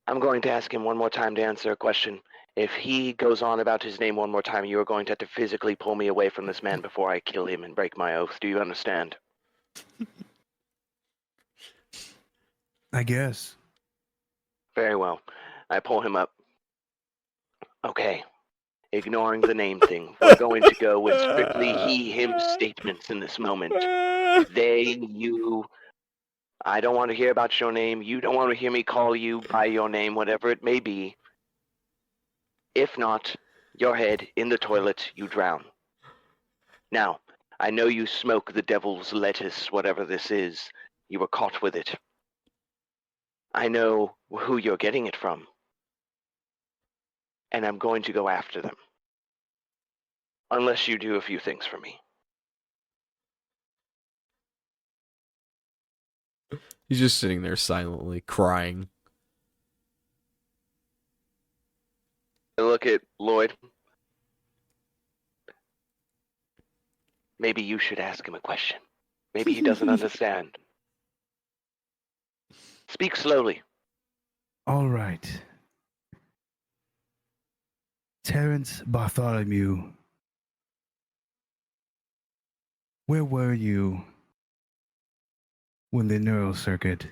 I'm going to ask him one more time to answer a question. If he goes on about his name one more time, you are going to have to physically pull me away from this man before I kill him and break my oath. Do you understand? I guess. Very well. I pull him up. Okay. Ignoring the name thing, we're going to go with strictly he-him statements in this moment. They, you, I don't want to hear about your name. You don't want to hear me call you by your name, whatever it may be. If not, your head in the toilet, you drown. Now, I know you smoke the devil's lettuce, whatever this is. You were caught with it. I know who you're getting it from. And I'm going to go after them. Unless you do a few things for me. He's just sitting there silently crying. I look at Lloyd. Maybe you should ask him a question. Maybe he doesn't understand. Speak slowly. All right. Terrence Bartholomew, where were you when the neural circuit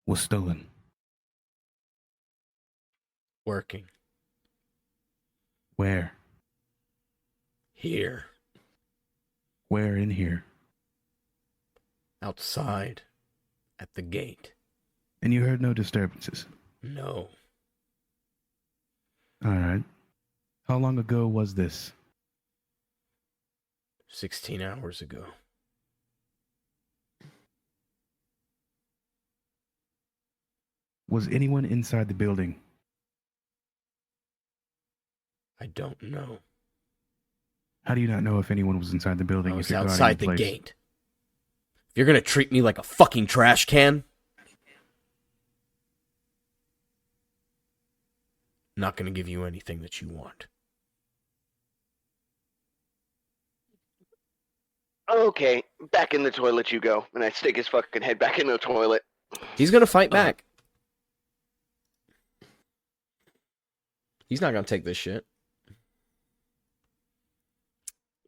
was stolen? Working. Where? Here. Where in here? Outside. At the gate. And you heard no disturbances? No. All right. How long ago was this? 16 hours ago. Was anyone inside the building? I don't know. How do you not know if anyone was inside the building? I was if you're guarding outside the place? gate. If you're gonna treat me like a fucking trash can, I'm not gonna give you anything that you want. Okay, back in the toilet you go. And I stick his fucking head back in the toilet. He's gonna fight back. He's not gonna take this shit.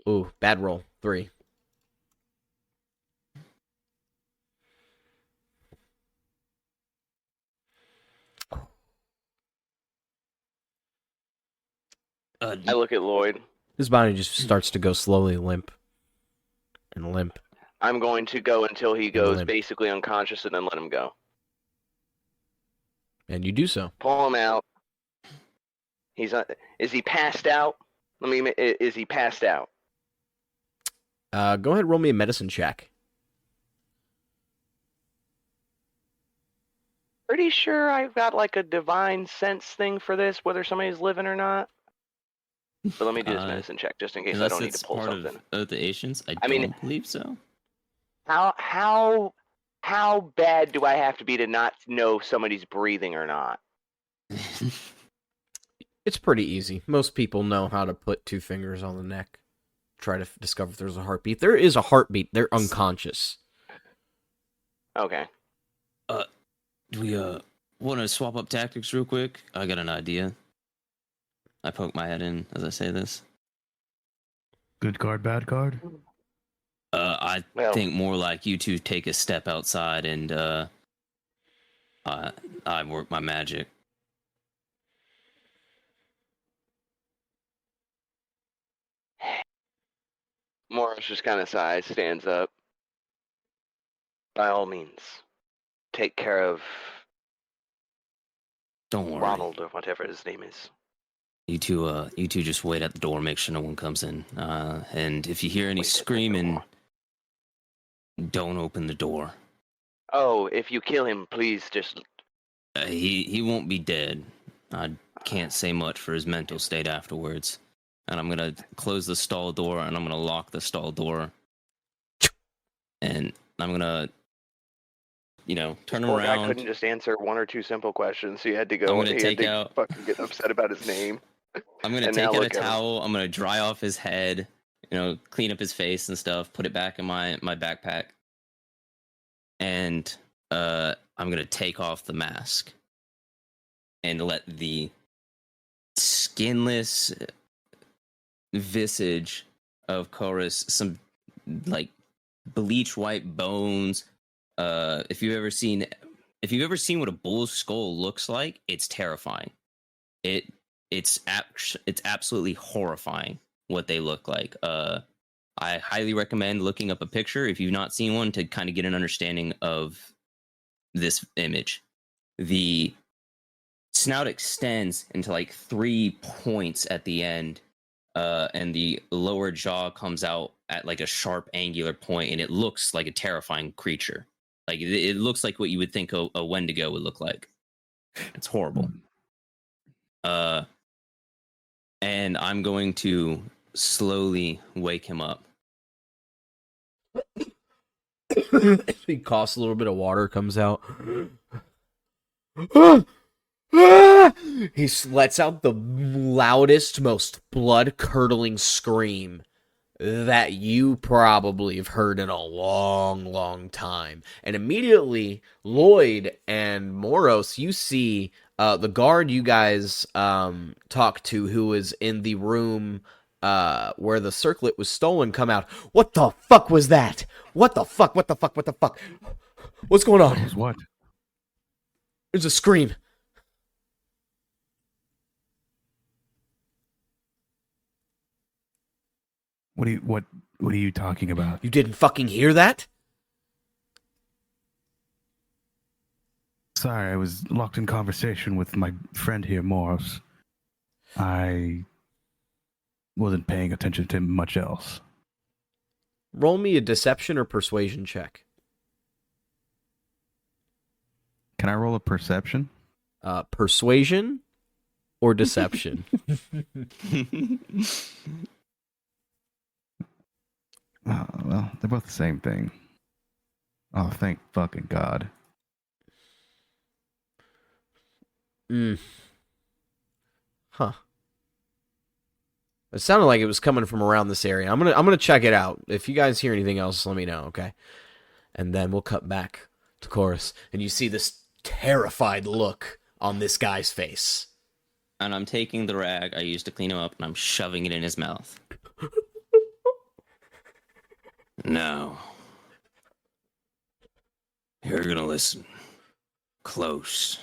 Ooh, bad roll. 3. I look at Lloyd. His body just starts to go slowly limp. And limp. I'm going to go until he goes limp. basically unconscious and then let him go. And you do so. Pull him out. Is he passed out? Is he passed out? Go ahead and roll me a medicine check. Pretty sure I've got like a divine sense thing for this, whether somebody's living or not. But let me do this medicine check just in case I don't need to pull something. Of the Asians, I mean, don't believe so. How bad do I have to be to not know somebody's breathing or not? It's pretty easy. Most people know how to put 2 fingers on the neck. Try to discover if there's a heartbeat. There is a heartbeat. They're unconscious. Okay. Do we want to swap up tactics real quick? I got an idea. I poke my head in as I say this. Good card, bad card? I think more like you two take a step outside and I work my magic. Morris just kind of sighs, stands up. By all means, take care of Don't worry. Ronald or whatever his name is. You two just wait at the door, make sure no one comes in. And if you hear any Wait at the screaming, door. don't open the door. Oh, if you kill him, please just... He won't be dead. I can't say much for his mental state afterwards. And I'm gonna close the stall door, and I'm gonna lock the stall door. And I'm gonna, turn him Poor guy around. couldn't just answer one or two simple questions. He had to go. I'm gonna he take had to out- fucking get upset about his name. I'm gonna And take now out a look at him. towel. I'm gonna dry off his head. Clean up his face and stuff. Put it back in my backpack. And I'm gonna take off the mask and let the skinless visage of Chorus, some like bleach white bones. If you've ever seen what a bull's skull looks like, it's terrifying. It's absolutely horrifying what they look like. I highly recommend looking up a picture if you've not seen one to kind of get an understanding of this image. The snout extends into like 3 points at the end, and the lower jaw comes out at like a sharp angular point, and it looks like a terrifying creature. Like it looks like what you would think a Wendigo would look like. It's horrible. And I'm going to slowly wake him up. He coughs, a little bit of water comes out. He lets out the loudest, most blood-curdling scream that you probably have heard in a long, long time. And immediately, Lloyd and Moros, you see the guard you guys talked to, who was in the room where the circlet was stolen, come out. What the fuck was that? What the fuck? What the fuck? What the fuck? What's going on? What? There's a scream. What are you talking about? You didn't fucking hear that? Sorry, I was locked in conversation with my friend here, Morris. I wasn't paying attention to much else. Roll me a deception or persuasion check. Can I roll a perception? Persuasion or deception? Oh, well, they're both the same thing. Oh, thank fucking God. Huh. It sounded like it was coming from around this area. I'm gonna check it out. If you guys hear anything else, let me know, okay? And then we'll cut back to Chorus, and you see this terrified look on this guy's face. And I'm taking the rag I used to clean him up, and I'm shoving it in his mouth. Now, you're gonna listen close.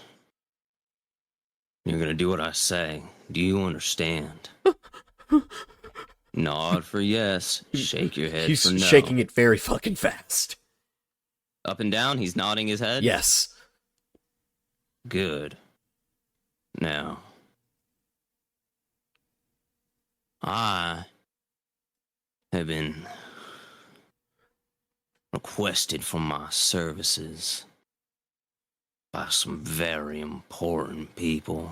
You're gonna do what I say. Do you understand? Nod for yes. Shake your head He's for no. shaking it very fucking fast. Up and down, he's nodding his head? Yes. Good. Now, I have been requested for my services by some very important people.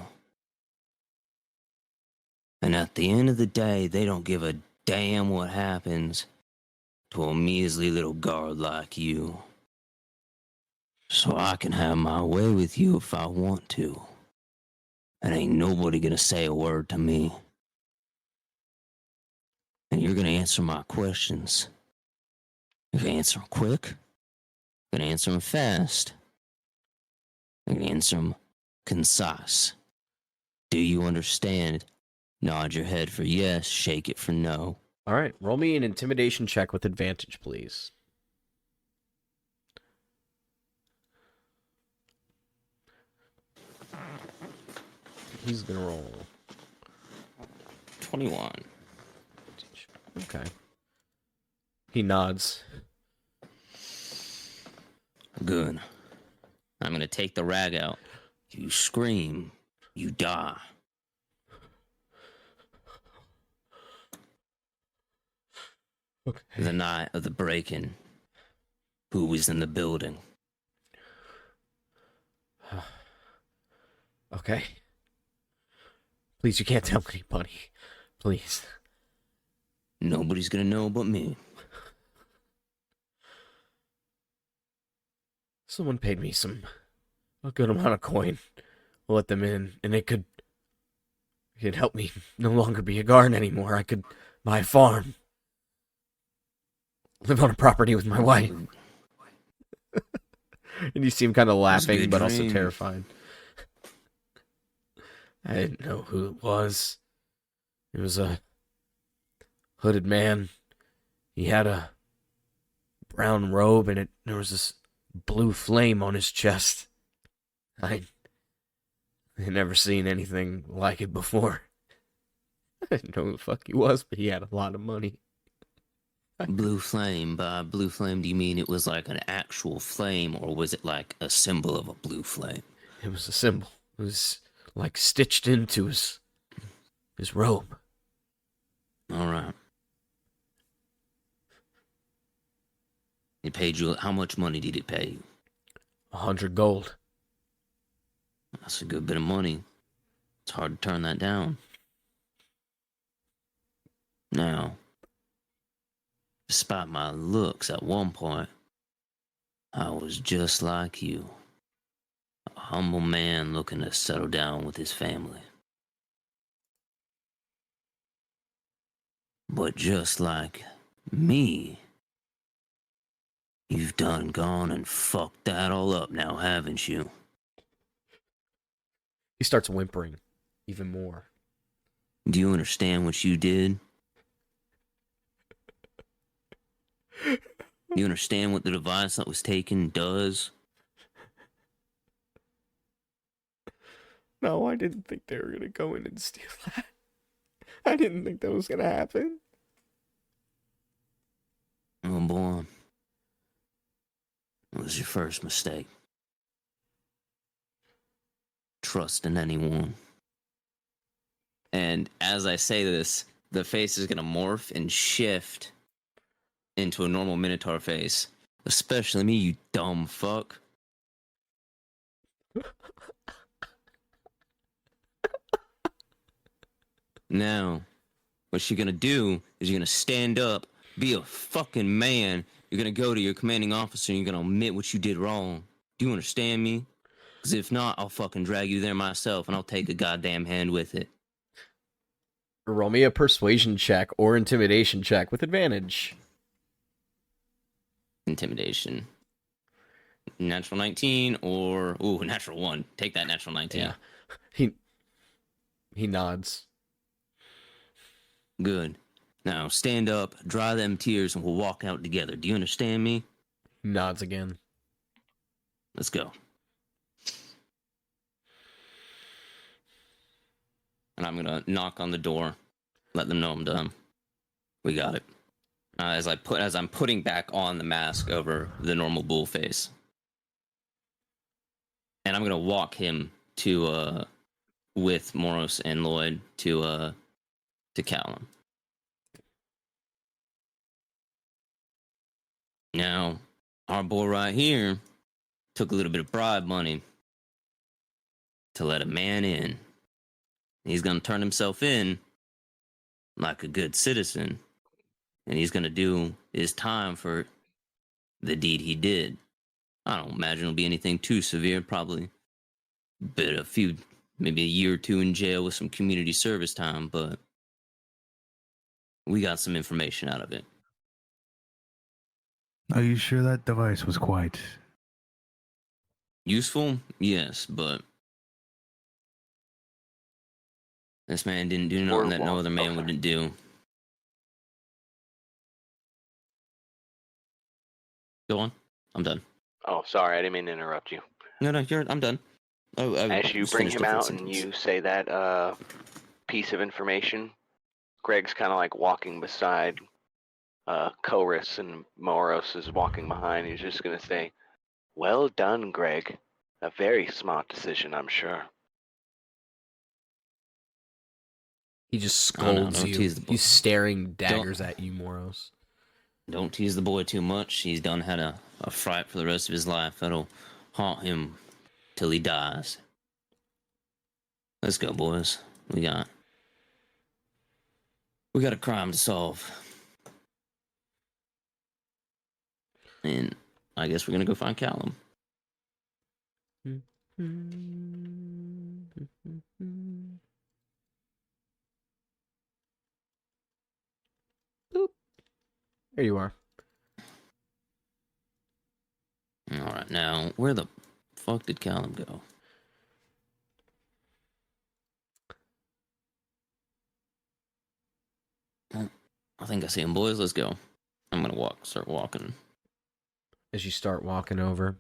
And at the end of the day, they don't give a damn what happens to a measly little guard like you. So I can have my way with you if I want to. And ain't nobody gonna say a word to me. And you're gonna answer my questions. You're gonna answer them quick. You're gonna answer them fast. You're gonna answer them concise. Do you understand? Nod your head for yes, shake it for no. All right, roll me an intimidation check with advantage, please. He's gonna roll 21. Okay. He nods. Good. I'm gonna take the rag out. You scream, you die. Okay. The night of the break-in. Who was in the building? Okay. Please, you can't tell anybody. Please. Nobody's gonna know but me. Someone paid me a good amount of coin. We'll let them in, and it could help me no longer be a guard anymore. I could buy a farm. Live on a property with my wife. And you seem kind of laughing, but also terrified. I didn't know who it was. It was a hooded man. He had a brown robe, and there was this blue flame on his chest. I had never seen anything like it before. I didn't know who the fuck he was, but he had a lot of money. Blue flame. By blue flame, do you mean it was like an actual flame, or was it like a symbol of a blue flame? It was a symbol. It was like stitched into his robe. All right. It paid you. How much money did it pay you? 100 gold. That's a good bit of money. It's hard to turn that down. Now, despite my looks at one point, I was just like you. A humble man looking to settle down with his family. But just like me, you've done gone and fucked that all up now, haven't you? He starts whimpering even more. Do you understand what you did? You understand what the device that was taken does? No, I didn't think they were going to go in and steal that. I didn't think that was going to happen. Oh boy. It was your first mistake. Trusting anyone. And as I say this, the face is going to morph and shift into a normal Minotaur face. Especially me, you dumb fuck. Now, what you're gonna do is you're gonna stand up, be a fucking man. You're gonna go to your commanding officer and you're gonna admit what you did wrong. Do you understand me? Because if not, I'll fucking drag you there myself and I'll take a goddamn hand with it. Roll me a persuasion check or intimidation check with advantage. Intimidation. Natural 19 or... Ooh, natural 1. Take that natural 19. Yeah. He nods. Good. Now, stand up, dry them tears, and we'll walk out together. Do you understand me? He nods again. Let's go. And I'm gonna knock on the door, let them know I'm done. We got it. As I'm putting back on the mask over the normal bull face. And I'm gonna walk him to with Moros and Lloyd to Callum. Now, our boy right here took a little bit of bribe money to let a man in. He's gonna turn himself in like a good citizen, and he's gonna do his time for the deed he did. I don't imagine it'll be anything too severe, probably maybe a year or two in jail with some community service time, but we got some information out of it. Are you sure that device was quite useful? Yes, but this man didn't do nothing that no other man wouldn't do. Go on. I'm done. Oh, sorry, I didn't mean to interrupt you. No, I'm done. As you bring him out and you say that piece of information, Greg's kind of like walking beside Chorus, and Moros is walking behind. He's just going to say, "Well done, Greg. A very smart decision, I'm sure." He just Oh, no, scolds don't you. tease the boy. He's staring daggers at you, Moros. Don't tease the boy too much. He's done had a fright for the rest of his life. That'll haunt him till he dies. Let's go, boys. We got a crime to solve. And I guess we're gonna go find Callum. Boop. There you are. Alright, now, where the fuck did Callum go? Well, I think I see him, boys. Let's go. I'm gonna start walking. As you start walking over,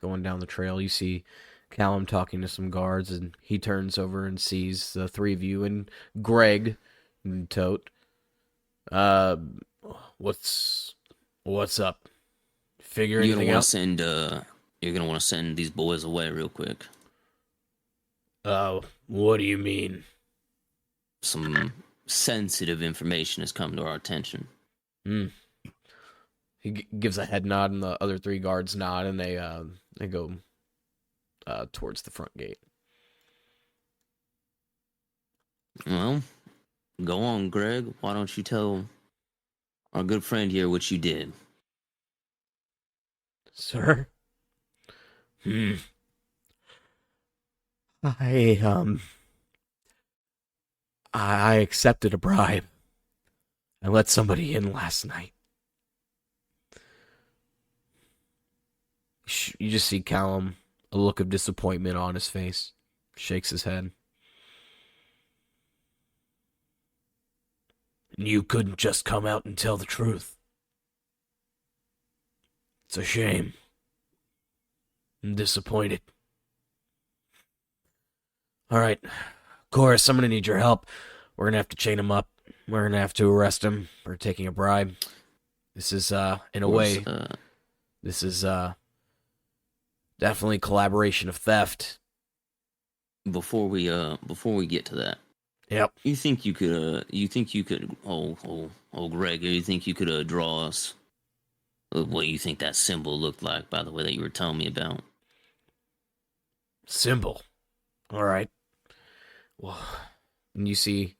going down the trail, you see Callum talking to some guards, and he turns over and sees the three of you and Greg and Tote. What's up? Figure anything out? You're gonna want to send these boys away real quick. What do you mean? Some sensitive information has come to our attention. He gives a head nod, and the other three guards nod, and they go towards the front gate. Well, go on, Greg. Why don't you tell our good friend here what you did? Sir? I accepted a bribe. I let somebody in last night. You just see Callum, a look of disappointment on his face, shakes his head. You couldn't just come out and tell the truth. It's a shame. I'm disappointed. Alright, Chorus, I'm gonna need your help. We're gonna have to chain him up. We're gonna have to arrest him for taking a bribe. This is, in a way, this is, definitely collaboration of theft. Before we get to that. Yep. You think you could, Greg, you think you could, draw us what you think that symbol looked like, by the way, that you were telling me about? Symbol? Alright. Well, and you see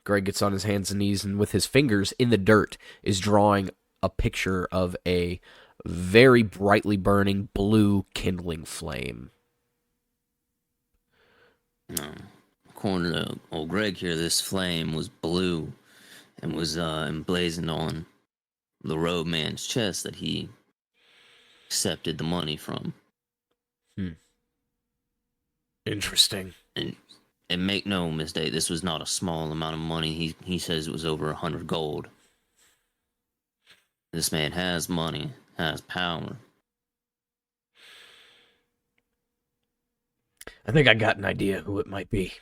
Greg gets on his hands and knees, and with his fingers in the dirt is drawing a picture of a very brightly burning blue kindling flame. According to old Greg here, this flame was blue and was emblazoned on the roadman's chest that he accepted the money from. Interesting. And make no mistake, this was not a small amount of money. He says it was over 100 gold. This man has money, has power. I think I got an idea who it might be.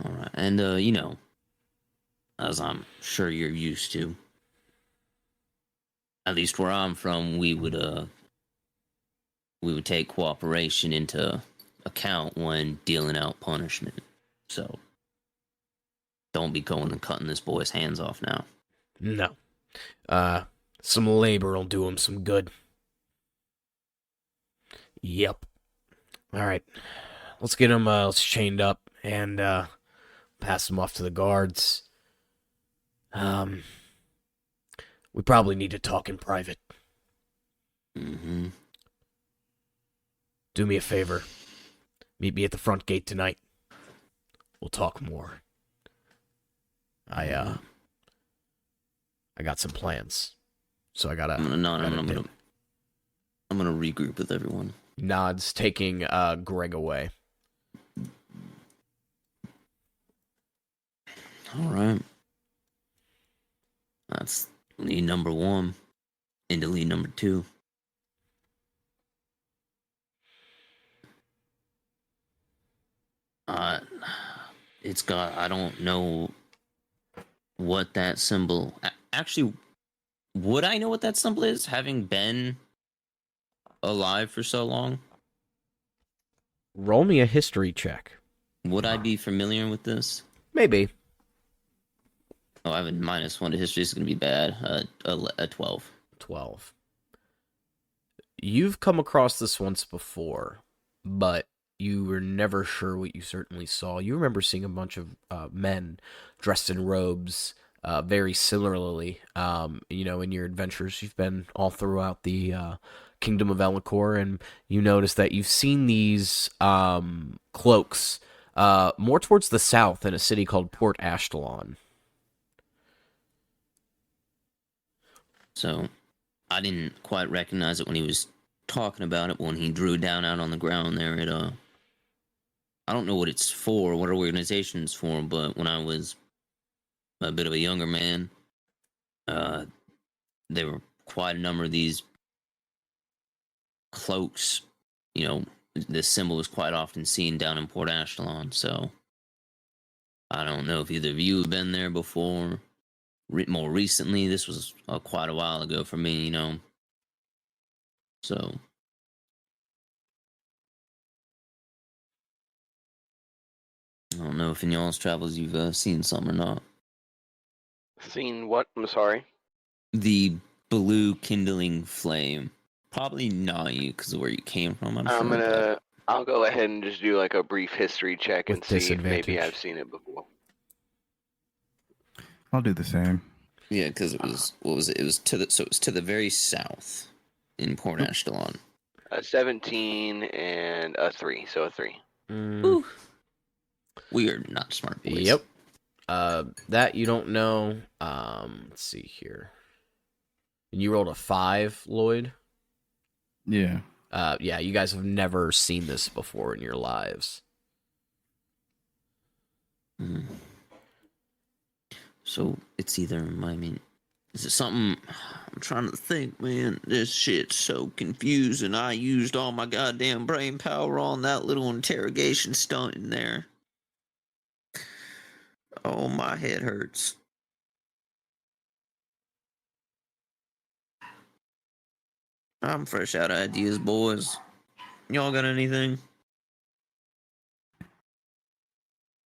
Alright, and as I'm sure you're used to, at least where I'm from, we would take cooperation into account when dealing out punishment. So don't be going and cutting this boy's hands off now. No. Some labor will do him some good. Yep. Alright. Let's get him chained up and pass him off to the guards. We probably need to talk in private. Mm-hmm. Do me a favor. Meet me at the front gate tonight. We'll talk more. I got some plans. So I gotta... I'm gonna regroup with everyone. Nods, taking Greg away. Alright. That's lead number 1 into lead number 2. I don't know what that symbol... Actually, would I know what that symbol is, having been alive for so long? Roll me a history check. Would I be familiar with this? Maybe. Oh, I have a -1 to history. This is going to be bad. A 12. 12. You've come across this once before, but you were never sure what you certainly saw. You remember seeing a bunch of men dressed in robes, very similarly. In your adventures, you've been all throughout the Kingdom of Elicor, and you notice that you've seen these cloaks more towards the south in a city called Port Ashtalon. So, I didn't quite recognize it when he was talking about it, but when he drew down out on the ground there, I don't know what it's for, what organization's for, but when I was a bit of a younger man, there were quite a number of these cloaks. This symbol was quite often seen down in Port Ashtalon, so I don't know if either of you have been there before. More recently, this was quite a while ago for me, so I don't know if in y'all's travels you've seen some or not. Seen what? I'm sorry. The blue kindling flame. Probably not you because of where you came from. I'll go ahead and just do like a brief history check and With see if maybe disadvantage. I've seen it before. I'll do the same. Yeah, because it was it was to the very south in Port Ashtalon. 17 and a 3, so a 3. Mm. We are not smart boys. Yep. That you don't know. Let's see here. And you rolled a 5, Lloyd? Yeah. Yeah, you guys have never seen this before in your lives. Mm. So it's either, is it something? I'm trying to think, man. This shit's so confusing. I used all my goddamn brain power on that little interrogation stunt in there. Oh, my head hurts. I'm fresh out of ideas, boys. Y'all got anything?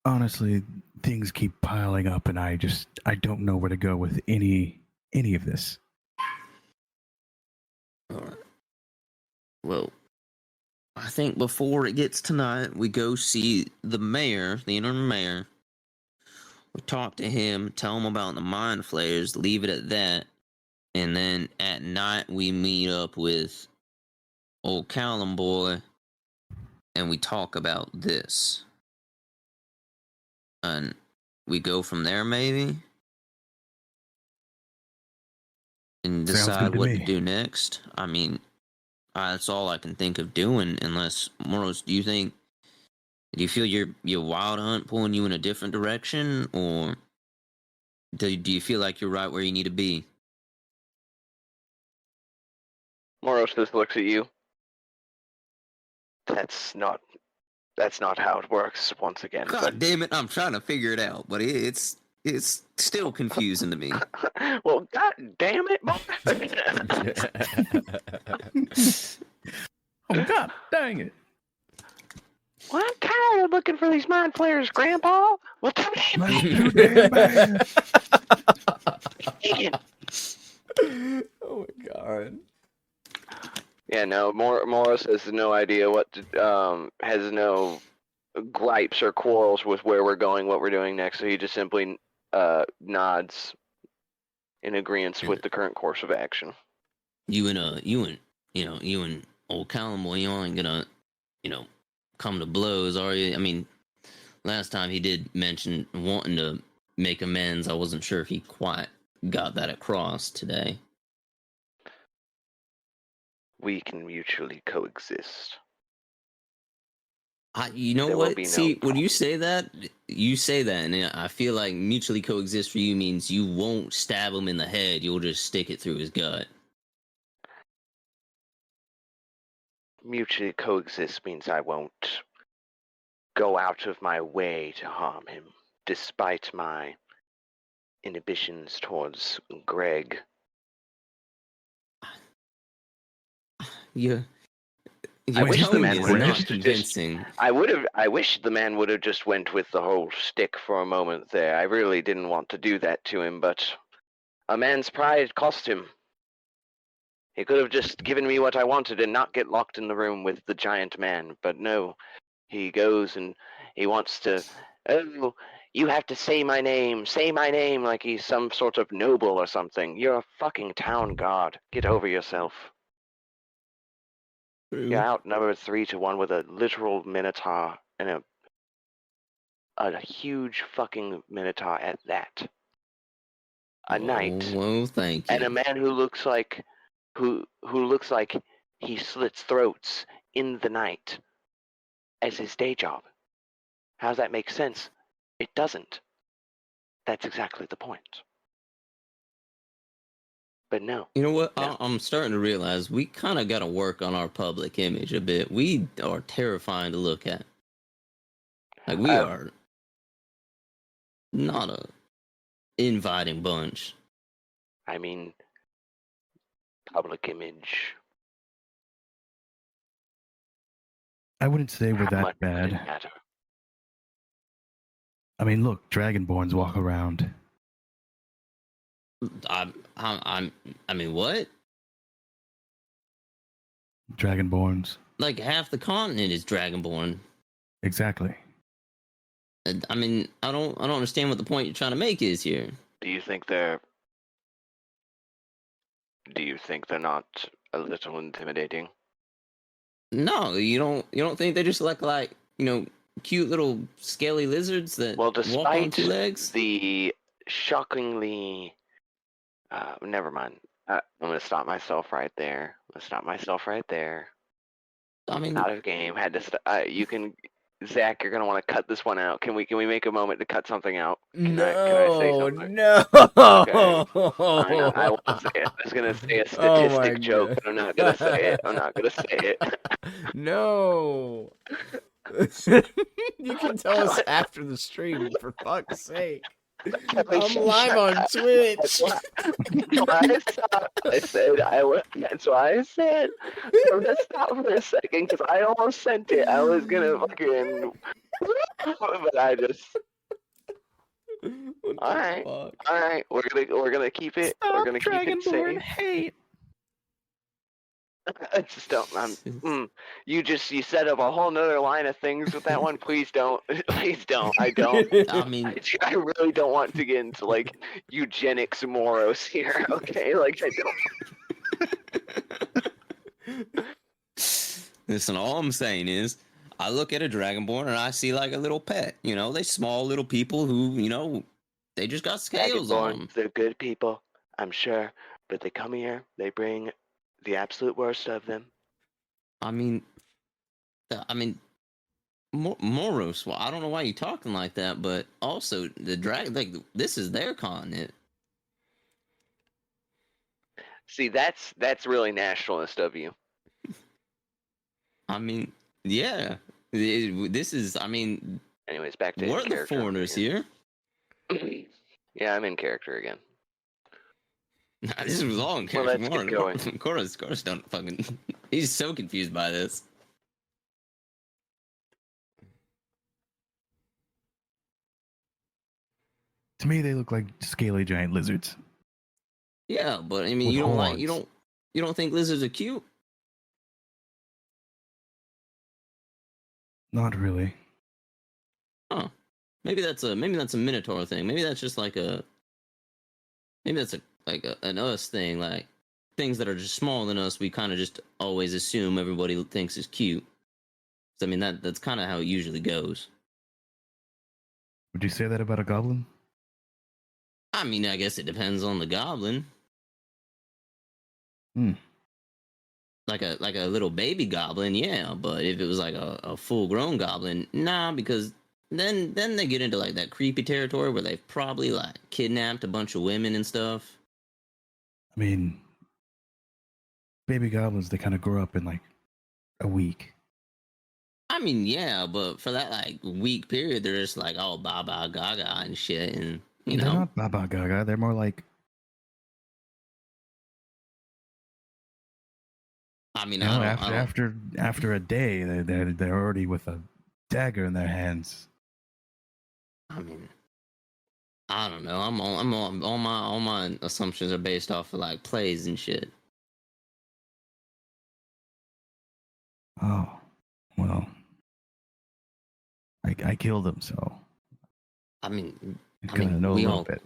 Honestly, things keep piling up, and I don't know where to go with any of this. All right. Well, I think before it gets tonight, we go see the mayor, the interim mayor. We talk to him, tell him about the mind flayers, leave it at that. And then at night, we meet up with old Callum boy, and we talk about this. And we go from there, maybe? And decide what to do next. That's all I can think of doing, unless, Moros, do you feel your wild hunt pulling you in a different direction, or do you feel like you're right where you need to be? Moros just looks at you. That's not how it works. Once again. God damn it! I'm trying to figure it out, but it's still confusing to me. Well, god damn it, boy. Oh god, dang it! Well, I'm tired of looking for these mind flayers, Grandpa. Well, too Too damn bad. damn. Oh my god. Yeah, no. Morris has no idea has no gripes or quarrels with where we're going, what we're doing next. So he just simply nods in agreement with the current course of action. You and old Callum, boy, you ain't gonna, come to blows, are you? Last time he did mention wanting to make amends. I wasn't sure if he quite got that across today. We can mutually coexist. You know There will what? be no See, when problem. you say that, and I feel like mutually coexist for you means you won't stab him in the head. You'll just stick it through his gut. Mutually coexist means I won't go out of my way to harm him, despite my inhibitions towards Greg. Yeah. You're wish the telling man me it's would have not just convincing. I wish the man would have just went with the whole stick for a moment there. I really didn't want to do that to him, but a man's pride cost him. He could have just given me what I wanted and not get locked in the room with the giant man, but no. He goes and he wants to, oh, you have to say my name, like he's some sort of noble or something. You're a fucking town guard. Get over yourself. You're outnumbered 3-1 with a literal minotaur and a huge fucking minotaur at that. A knight. Well, thank you. And a man who looks like he slits throats in the night as his day job. How does that make sense? It doesn't. That's exactly the point. But no. You know what? No. I'm starting to realize we kind of got to work on our public image a bit. We are terrifying to look at. Like, we are not a inviting bunch. I mean, public image. I wouldn't say we're How that much does it bad. matter? I mean, look, Dragonborns walk around. I mean, what? Dragonborns. Like, half the continent is Dragonborn. Exactly. I mean, I don't understand what the point you're trying to make is here. Do you think they're not a little intimidating? No, you don't think they just look like, cute little scaly lizards that Well, walk on despite 2 legs? the shockingly, never mind. I'm gonna stop myself right there. I mean, Out of game. Had to. You can, Zach. You're gonna want to cut this one out. Can we make a moment to cut something out? Can I say something? No. Okay. I won't say it. I was gonna say a Oh my statistic joke, God. but I'm not gonna say it. No. You can tell us after the stream, for fuck's sake. I'm live on Twitch. That's why I said. Let's stop for a second, because I almost sent it. I was gonna fucking, but I just. All right. We're gonna keep it. Stop, we're gonna keep it Dragonborn safe. hate. I just don't. You set up a whole nother line of things with that one. Please don't. Please don't. I don't. I mean, I really don't want to get into like eugenics moros here. Okay, like I don't. Listen, all I'm saying is, I look at a Dragonborn and I see like a little pet. They small little people who, they just got scales on them. They're good people, I'm sure, but they come here. They bring the absolute worst of them. I mean, Moros. Well, I don't know why you're talking like that, but also the this is their continent. See, that's really nationalist of you. I mean, yeah. This is. I mean, anyways, back to we're the foreigners here. Yeah, I'm in character again. This was all in character. Well, let's get going. Chorus don't fucking. He's so confused by this. To me, they look like scaly giant lizards. Yeah, but I mean, With you don't horns. you don't think lizards are cute? Not really. Huh. Maybe that's a Minotaur thing. Maybe that's just like an us thing. Like things that are just smaller than us, we kind of just always assume everybody thinks is cute. So I mean that's kind of how it usually goes. Would you say that about a goblin? I mean, I guess it depends on the goblin. Like a little baby goblin, yeah. But if it was like a full grown goblin, nah, because then they get into like that creepy territory where they've probably like kidnapped a bunch of women and stuff. I mean, baby goblins, they kind of grow up in like a week. I mean, yeah, but for that like week period, they're just like all baba gaga and shit, and They're not baba gaga. They're more like I mean, You know, I don't. after a day, they're already with a dagger in their hands. I mean, I don't know. All my assumptions are based off of like plays and shit. Oh, well, I killed them, so I mean, I kind of know a little bit.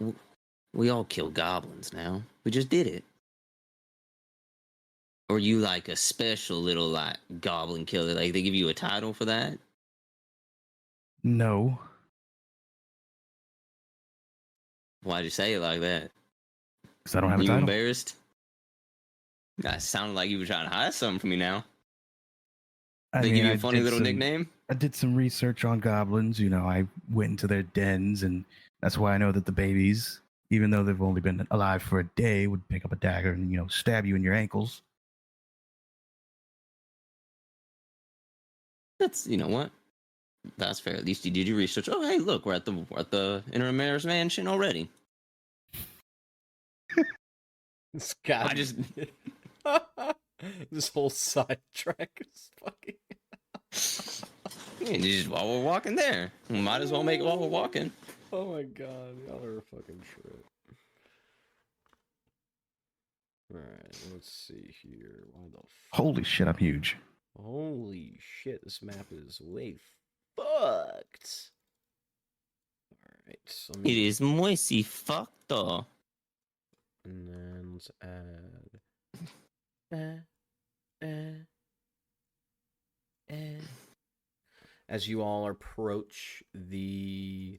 we all kill goblins now. We just did it. Or you like a special little like goblin killer? Like they give you a title for that? No, Why'd you say it like that? because I don't have a You title. embarrassed? That sounded like you were trying to hide something from me now. They give you a funny little nickname? I did some research on goblins. You know, I went into their dens, and that's why I know that the babies, even though they've only been alive for a day, would pick up a dagger and, you know, stab you in your ankles. That's, you know what? That's fair. At least you did your research. Oh, hey, look, we're at the interim mayor's mansion already. This guy I just this whole sidetrack is fucking. yeah, just while we're walking there, we might as well make it while we're walking. Oh my god, y'all are a fucking trip. Alright, let's see here. Why the Holy shit, I'm huge. Holy shit, this map is way fucked. Alright, so It is moisty fucked up. and then let's add as you all approach the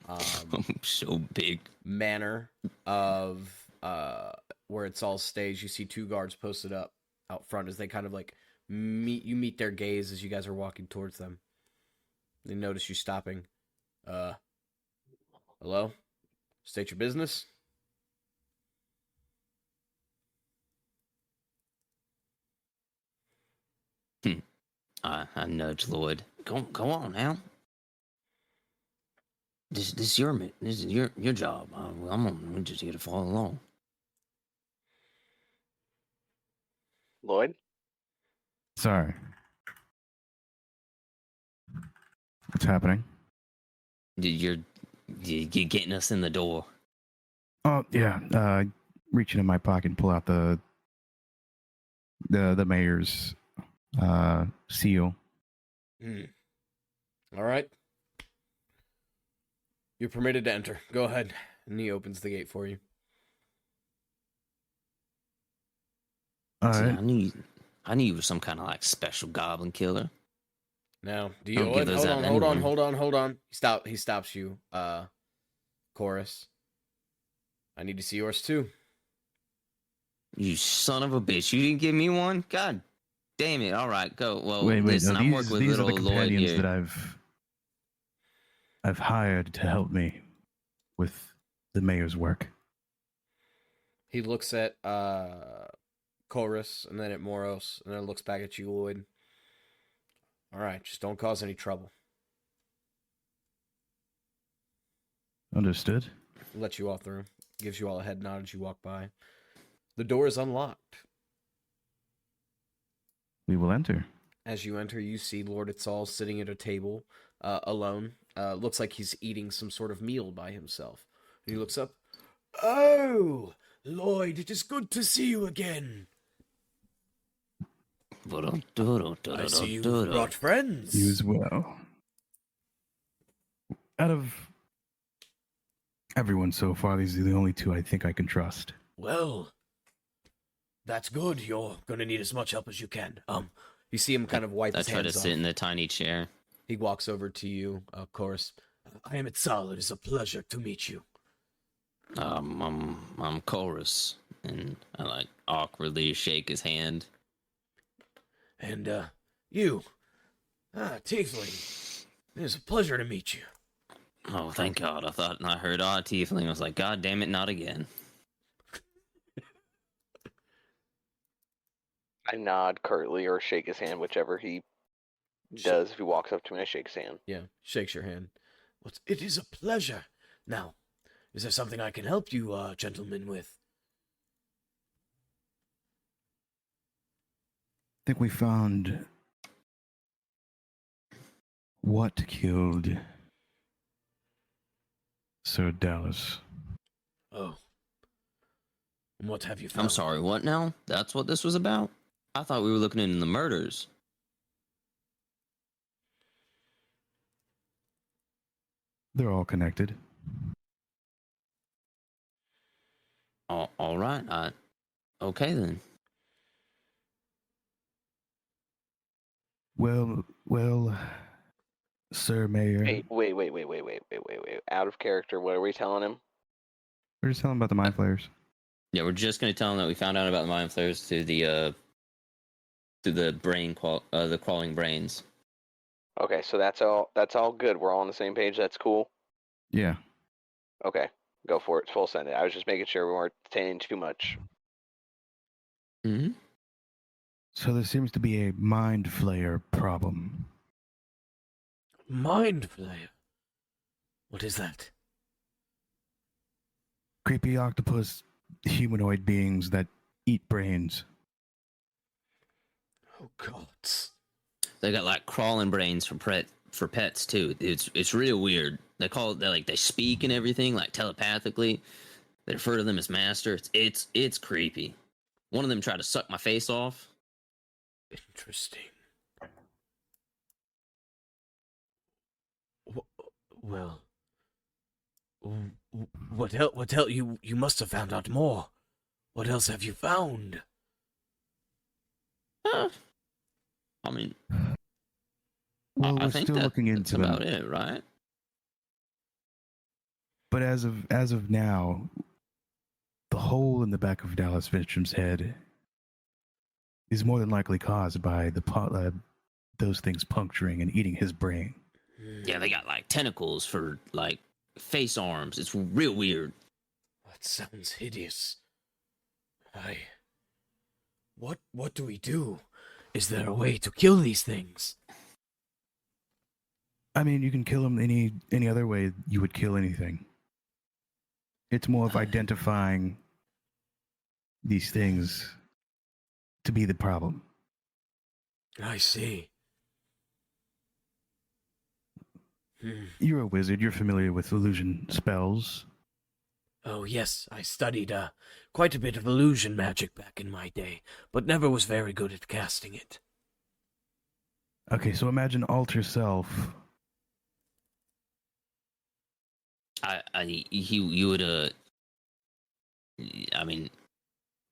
I'm so big. manor of where it's all staged, you see two guards posted up out front as they kind of like meet their gaze as you guys are walking towards them. They notice you stopping. Hello? State your business. I nudge Lloyd. Go on now. This is your job. I'm just here to follow along. Lloyd? Sorry. What's happening? You're getting us in the door. Oh yeah. Reaching in my pocket and pull out the mayor's seal. All right. You're permitted to enter. Go ahead. And he opens the gate for you. All See, right. I knew you were some kind of like special goblin killer. Now, do you Don't give those out hold on, anywhere. hold on. He stops you, Chorus. I need to see yours too. You son of a bitch! You didn't give me one. God damn it! All right, go. Well, Wait. listen, No, I'm working with these are little the Lloyd companions here. that I've hired to help me with the mayor's work. He looks at Chorus and then at Moros and then looks back at you, Lloyd. All right, just don't cause any trouble. Understood. Let you all through. Gives you all a head nod as you walk by. The door is unlocked. We will enter. As you enter, you see Lord Itzal sitting at a table, alone. Looks like he's eating some sort of meal by himself. And he looks up. Oh, Lloyd, it is good to see you again. I see you brought friends. You as well. Out of everyone so far, these are the only two I think I can trust. Well, that's good. You're gonna need as much help as you can. You see him kind of wipe I his try to hands off. sit in the tiny chair. He walks over to you, of course. I am Itzal. It is a pleasure to meet you. I'm Chorus, and I like awkwardly shake his hand. And you, Tiefling. It is a pleasure to meet you. Oh, thank God! I heard tiefling. I was like, God damn it, not again. I nod curtly or shake his hand, whichever he does. If he walks up to me, I shake his hand. Yeah, shakes your hand. It is a pleasure. Now, is there something I can help you, gentlemen, with? think we found what killed Sir Dallas. Oh. And what have you found? I'm sorry, what now? That's what this was about? I thought we were looking into the murders. They're all connected. All right. Okay then. Well, Sir Mayor. Hey, wait. Out of character. What are we telling him? We're just telling about the mind flayers. Yeah, we're just gonna tell him that we found out about the mind flayers through the the crawling brains. Okay, so that's all good. We're all on the same page. That's cool. Yeah. Okay, go for it. Full send it. I was just making sure we weren't saying too much. Mm-hmm. So there seems to be a mind flayer problem. Mind flayer? What is that? Creepy octopus humanoid beings that eat brains. Oh, gods. They got like crawling brains for pets too. It's real weird. They speak and everything like telepathically. They refer to them as master. It's creepy. One of them tried to suck my face off. Interesting. Well, what else? You must have found out more. What else have you found? I mean, Well, I we're think still looking that's into about them. it, right? But as of now, the hole in the back of Dallas Finchham's head is more than likely caused by those things puncturing and eating his brain. Yeah, they got like tentacles for like face arms. It's real weird. That sounds hideous. What do we do? Is there a way to kill these things? I mean, you can kill them any other way you would kill anything. It's more of identifying these things to be the problem. I see. You're a wizard. You're familiar with illusion spells. Oh, yes, I studied quite a bit of illusion magic back in my day, but never was very good at casting it. Okay, so imagine alter self. You would I mean,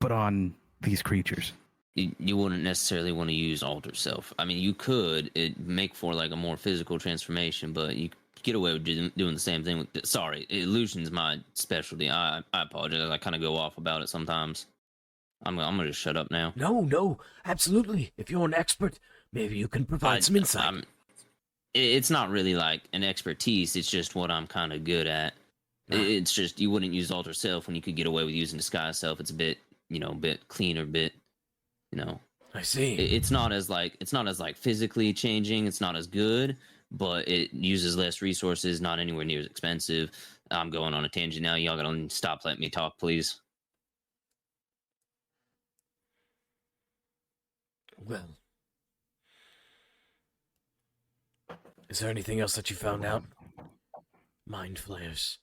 But on these creatures. you wouldn't necessarily want to use alter self. I mean, you could make for like a more physical transformation, but you get away with doing the same thing. Sorry, illusion's my specialty. I apologize. I kind of go off about it sometimes. I'm gonna just shut up now. No, absolutely. If you're an expert, maybe you can provide some insight. It's not really like an expertise. It's just what I'm kind of good at. It's just you wouldn't use alter self when you could get away with using disguise self. It's a bit, bit cleaner, I see. It's not as like physically changing. It's not as good, but it uses less resources. Not anywhere near as expensive. I'm going on a tangent now. Y'all gotta stop letting me talk, please. Well, is there anything else that you found out? Mind flayers.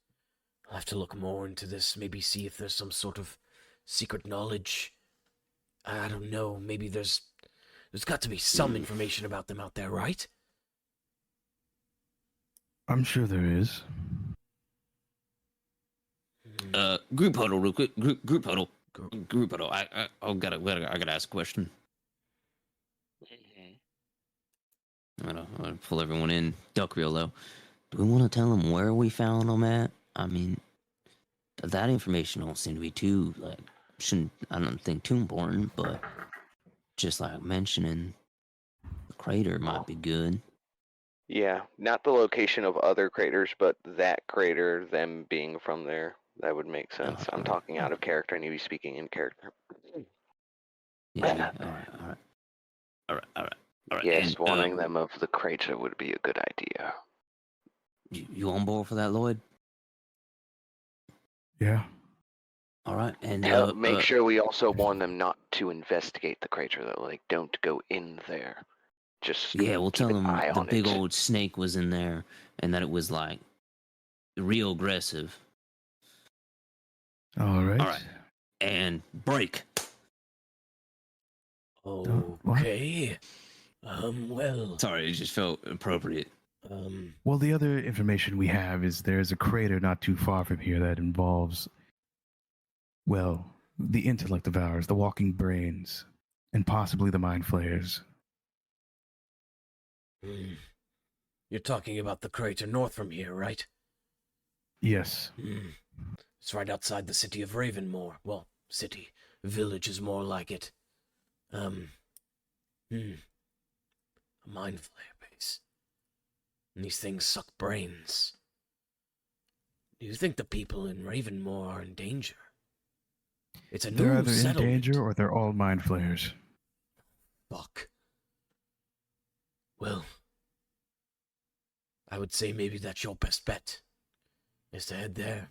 I'll have to look more into this, maybe see if there's some sort of secret knowledge. I don't know, maybe there's got to be some information about them out there, right? I'm sure there is. Group huddle real quick. Group huddle. Group huddle. I gotta ask a question. I'm gonna pull everyone in. Duck real low. Do we want to tell them where we found them at? I mean, that information don't seem to be too I don't think too important, but just like mentioning the crater might be good. Yeah, not the location of other craters, but that crater, them being from there. That would make sense. I'm talking out of character. I need to be speaking in character. Yeah. All right. Yes, And, warning them of the crater would be a good idea. You on board for that, Lloyd? Yeah. All right, and Make sure we also warn them not to investigate the crater, though. Like, don't go in there. Just yeah, we'll keep tell an them eye the on big it. old snake was in there, and that it was like real aggressive. All right. All right, and break. Okay. Well. Sorry, it just felt appropriate. Well, the other information we have is there's a crater not too far from here that involves, well, the intellect of ours, the walking brains, and possibly the mind flayers. You're talking about the crater north from here, right? Yes. It's right outside the city of Ravenmore. Well, city. Village is more like it. A mind flayer base. And these things suck brains. Do you think the people in Ravenmore are in danger? It's a They're new either in settlement. danger or they're all mind flayers. Fuck. Well, I would say maybe that's your best bet, is to head there.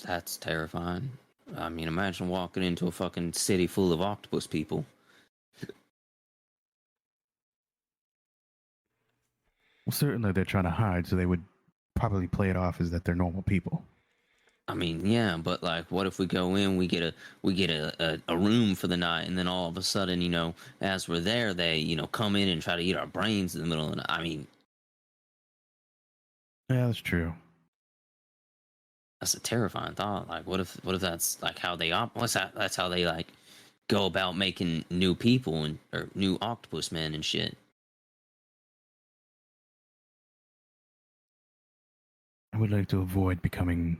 That's terrifying. I mean, imagine walking into a fucking city full of octopus people. Well, certainly they're trying to hide, so they would probably play it off as that they're normal people. I mean, yeah, but like, what if we go in, we get a room for the night, and then all of a sudden, you know, as we're there, they come in and try to eat our brains in the middle of the night. I mean, Yeah, that's true. that's a terrifying thought. Like, what if that's like how they that's how they like go about making new people and or new octopus men and shit. I would like to avoid becoming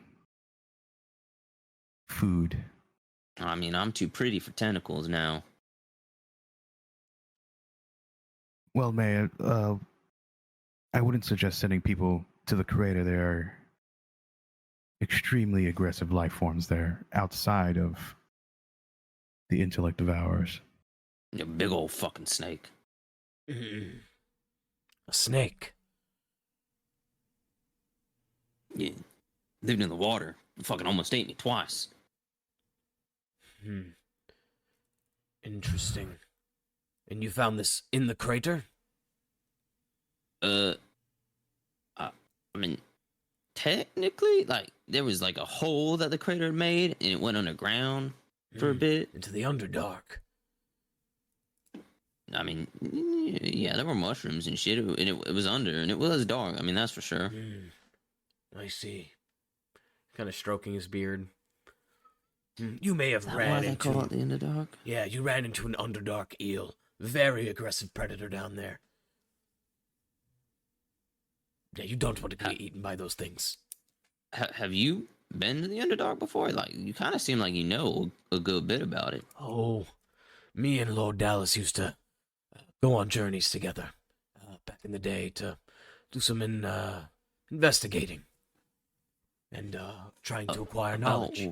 food. I mean, I'm too pretty for tentacles now. Well, May, I wouldn't suggest sending people to the crater. There are extremely aggressive life forms there outside of the intellect of ours. A big old fucking snake. A snake. Yeah, lived in the water. Fucking almost ate me twice. Interesting. And you found this in the crater? I mean, technically, like, there was like a hole that the crater had made, and it went underground for a bit. Into the Underdark. I mean, yeah, there were mushrooms and shit, and it was under, and it was dark. I mean, that's for sure. I see. Kind of stroking his beard. You may have Is that ran why they into... call it the Underdark? Yeah, you ran into an Underdark eel. Very aggressive predator down there. Yeah, you don't want to be eaten by those things. Have you been to the Underdark before? Like, you kind of seem like you know a good bit about it. Oh, me and Lord Dallas used to go on journeys together back in the day to do some investigating and trying to acquire knowledge.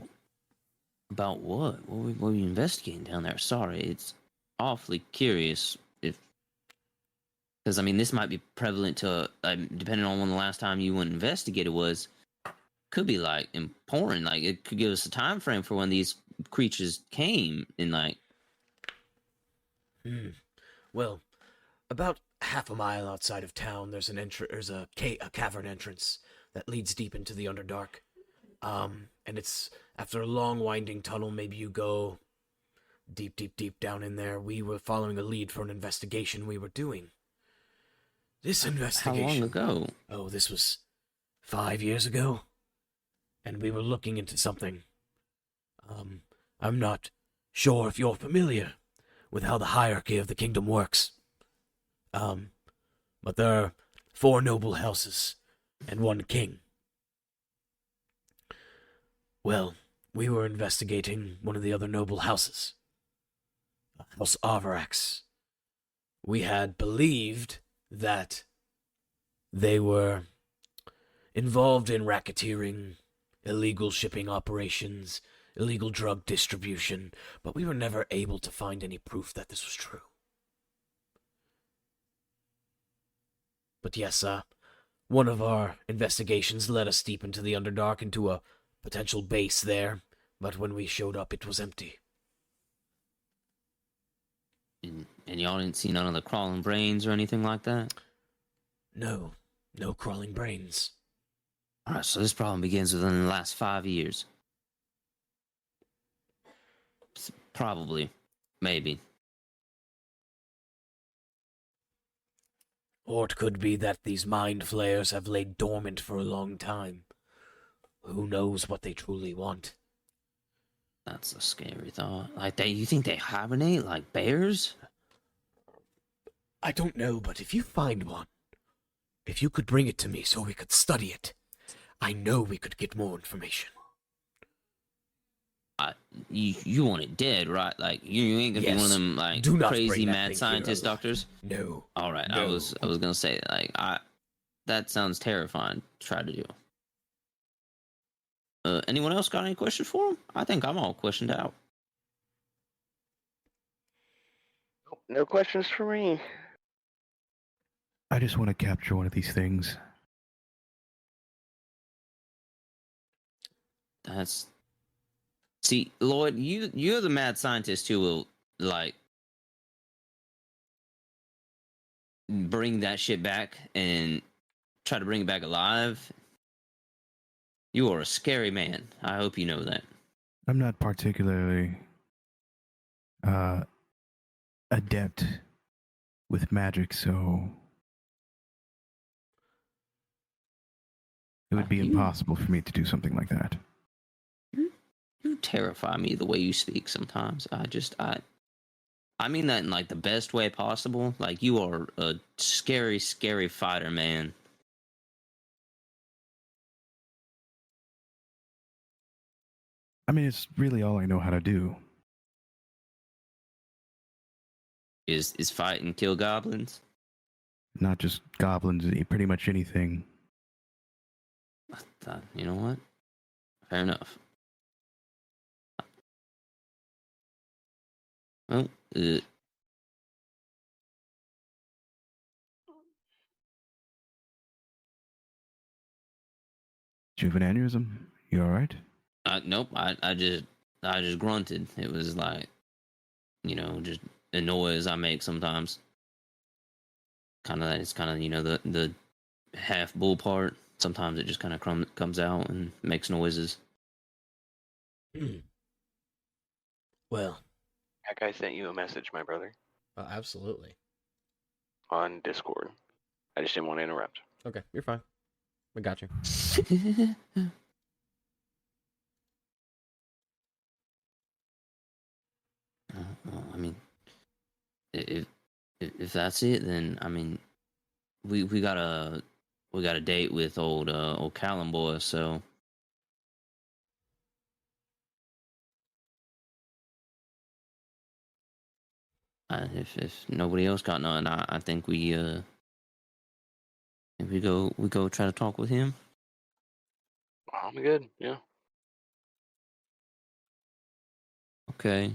About what? What were you investigating down there? Sorry, it's awfully curious. Because I mean, this might be prevalent to depending on when the last time you went and investigated was. Could be like important. Like it could give us a time frame for when these creatures came in. Like, Well, about half a mile outside of town, there's a cavern entrance that leads deep into the Underdark. And it's after a long winding tunnel. Maybe you go deep down in there. We were following a lead for an investigation we were doing. This investigation. how long ago? Oh, this was 5 years ago. And we were looking into something. I'm not sure if you're familiar with how the hierarchy of the kingdom works. But there are 4 noble houses and 1 king. Well, we were investigating one of the other noble houses. House Arvarax. We had believed that they were involved in racketeering, illegal shipping operations, illegal drug distribution, but we were never able to find any proof that this was true. But yes, one of our investigations led us deep into the Underdark, into a potential base there, but when we showed up, it was empty. And y'all didn't see none of the crawling brains or anything like that? No crawling brains. Alright, so this problem begins within the last 5 years. Probably. Maybe. Or it could be that these mind flayers have laid dormant for a long time. Who knows what they truly want? That's a scary thought. Like, you think they hibernate like bears? I don't know, but if you find one, if you could bring it to me so we could study it, I know we could get more information. You want it dead, right? Like, you ain't gonna be one of them, like, crazy mad scientist doctors? No. Alright, no. I was gonna say, like, that sounds terrifying to try to do. Anyone else got any questions for him? I think I'm all questioned out. No questions for me. I just want to capture one of these things. See, Lloyd, you're the mad scientist who will, like, bring that shit back and try to bring it back alive. You are a scary man. I hope you know that. I'm not particularly adept with magic, so it would be impossible for me to do something like that. You terrify me the way you speak sometimes. I mean that in, like, the best way possible. Like, you are a scary, scary fighter, man. I mean, it's really all I know how to do. Is fight and kill goblins? Not just goblins, pretty much anything. You know what? Fair enough. Well, Did you have an aneurysm? You alright? nope. I just grunted. It was like, just a noise I make sometimes. It's kind of the half bull part. Sometimes it just kind of comes out and makes noises. Well, That guy sent you a message, my brother, absolutely. on Discord. I just didn't want to interrupt. Okay, you're fine. We got you. Well, I mean, if that's it, then I mean, we got a date with old Callum boy, so if nobody else got none, I think we go try to talk with him. I'm good. Yeah. Okay.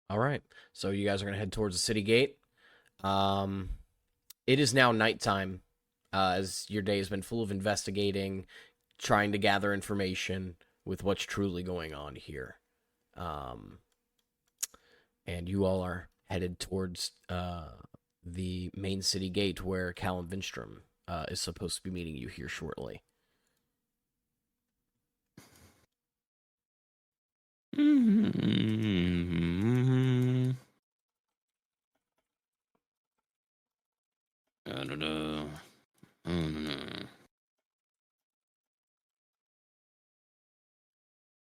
All right. So you guys are going to head towards the city gate. It is now nighttime, as your day has been full of investigating, trying to gather information with what's truly going on here. And you all are headed towards the main city gate where Callum Vinstrom is supposed to be meeting you here shortly.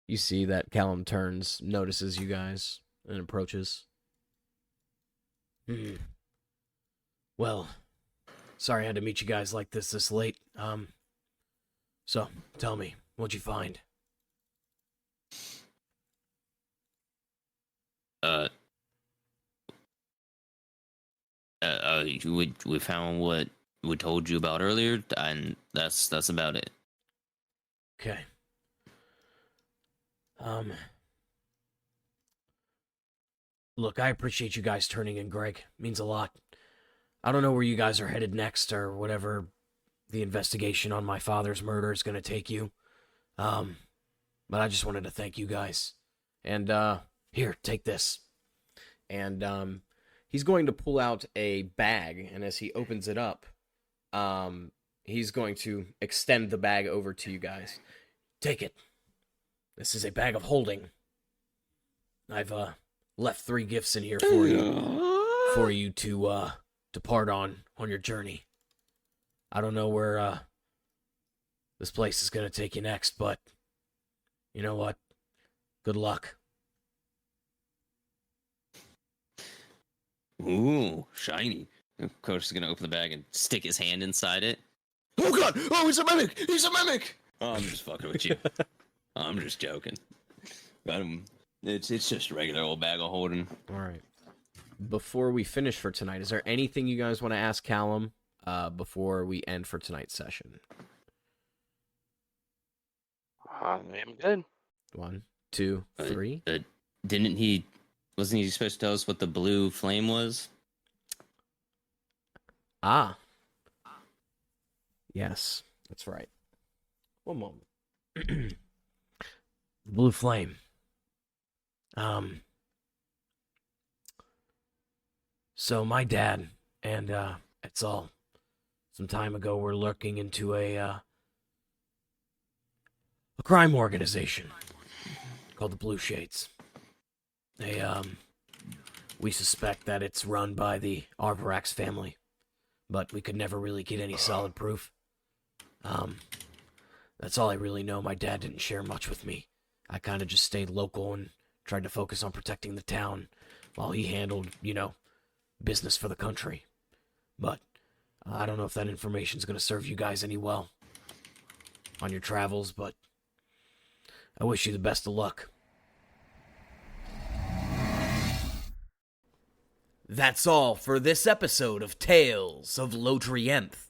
You see that Callum turns, notices you guys, and approaches. Well, sorry I had to meet you guys like this late. So, tell me, what'd you find? We found what we told you about earlier, and that's about it. Okay. Look, I appreciate you guys turning in, Greg. It means a lot. I don't know where you guys are headed next or whatever the investigation on my father's murder is going to take you. But I just wanted to thank you guys. And, here, take this. And, he's going to pull out a bag, and as he opens it up, he's going to extend the bag over to you guys. Take it. This is a bag of holding. I've, left 3 gifts in here for you to depart on your journey. I don't know where this place is gonna take you next, but you know what? Good luck. Ooh, shiny. Coach is gonna open the bag and stick his hand inside it. Oh god! Oh, he's a mimic! He's a mimic! Oh, I'm just fucking with you. I'm just joking. But it's just a regular old bag of holding. All right. Before we finish for tonight, is there anything you guys want to ask Callum before we end for tonight's session? I am good. 1, 2, 3. Wasn't he supposed to tell us what the blue flame was? Ah. Yes, that's right. One moment. Blue flame. So my dad and Etzel, some time ago, were looking into a crime organization called the Blue Shades. We suspect that it's run by the Arvarax family, but we could never really get any solid proof. That's all I really know. My dad didn't share much with me. I kind of just stayed local and tried to focus on protecting the town while he handled, business for the country. But I don't know if that information's going to serve you guys any well on your travels, but I wish you the best of luck. That's all for this episode of Tales of Lodrienth.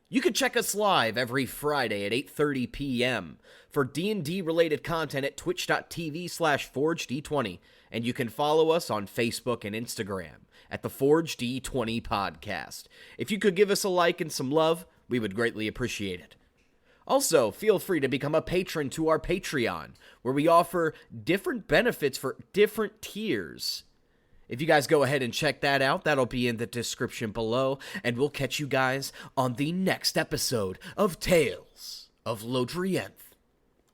You can check us live every Friday at 8:30 p.m. for D&D related content at twitch.tv/ForgeD20, and you can follow us on Facebook and Instagram at the Forge D20 Podcast. If you could give us a like and some love, we would greatly appreciate it. Also, feel free to become a patron to our Patreon, where we offer different benefits for different tiers. If you guys go ahead and check that out, that'll be in the description below, and we'll catch you guys on the next episode of Tales of Lodrienth.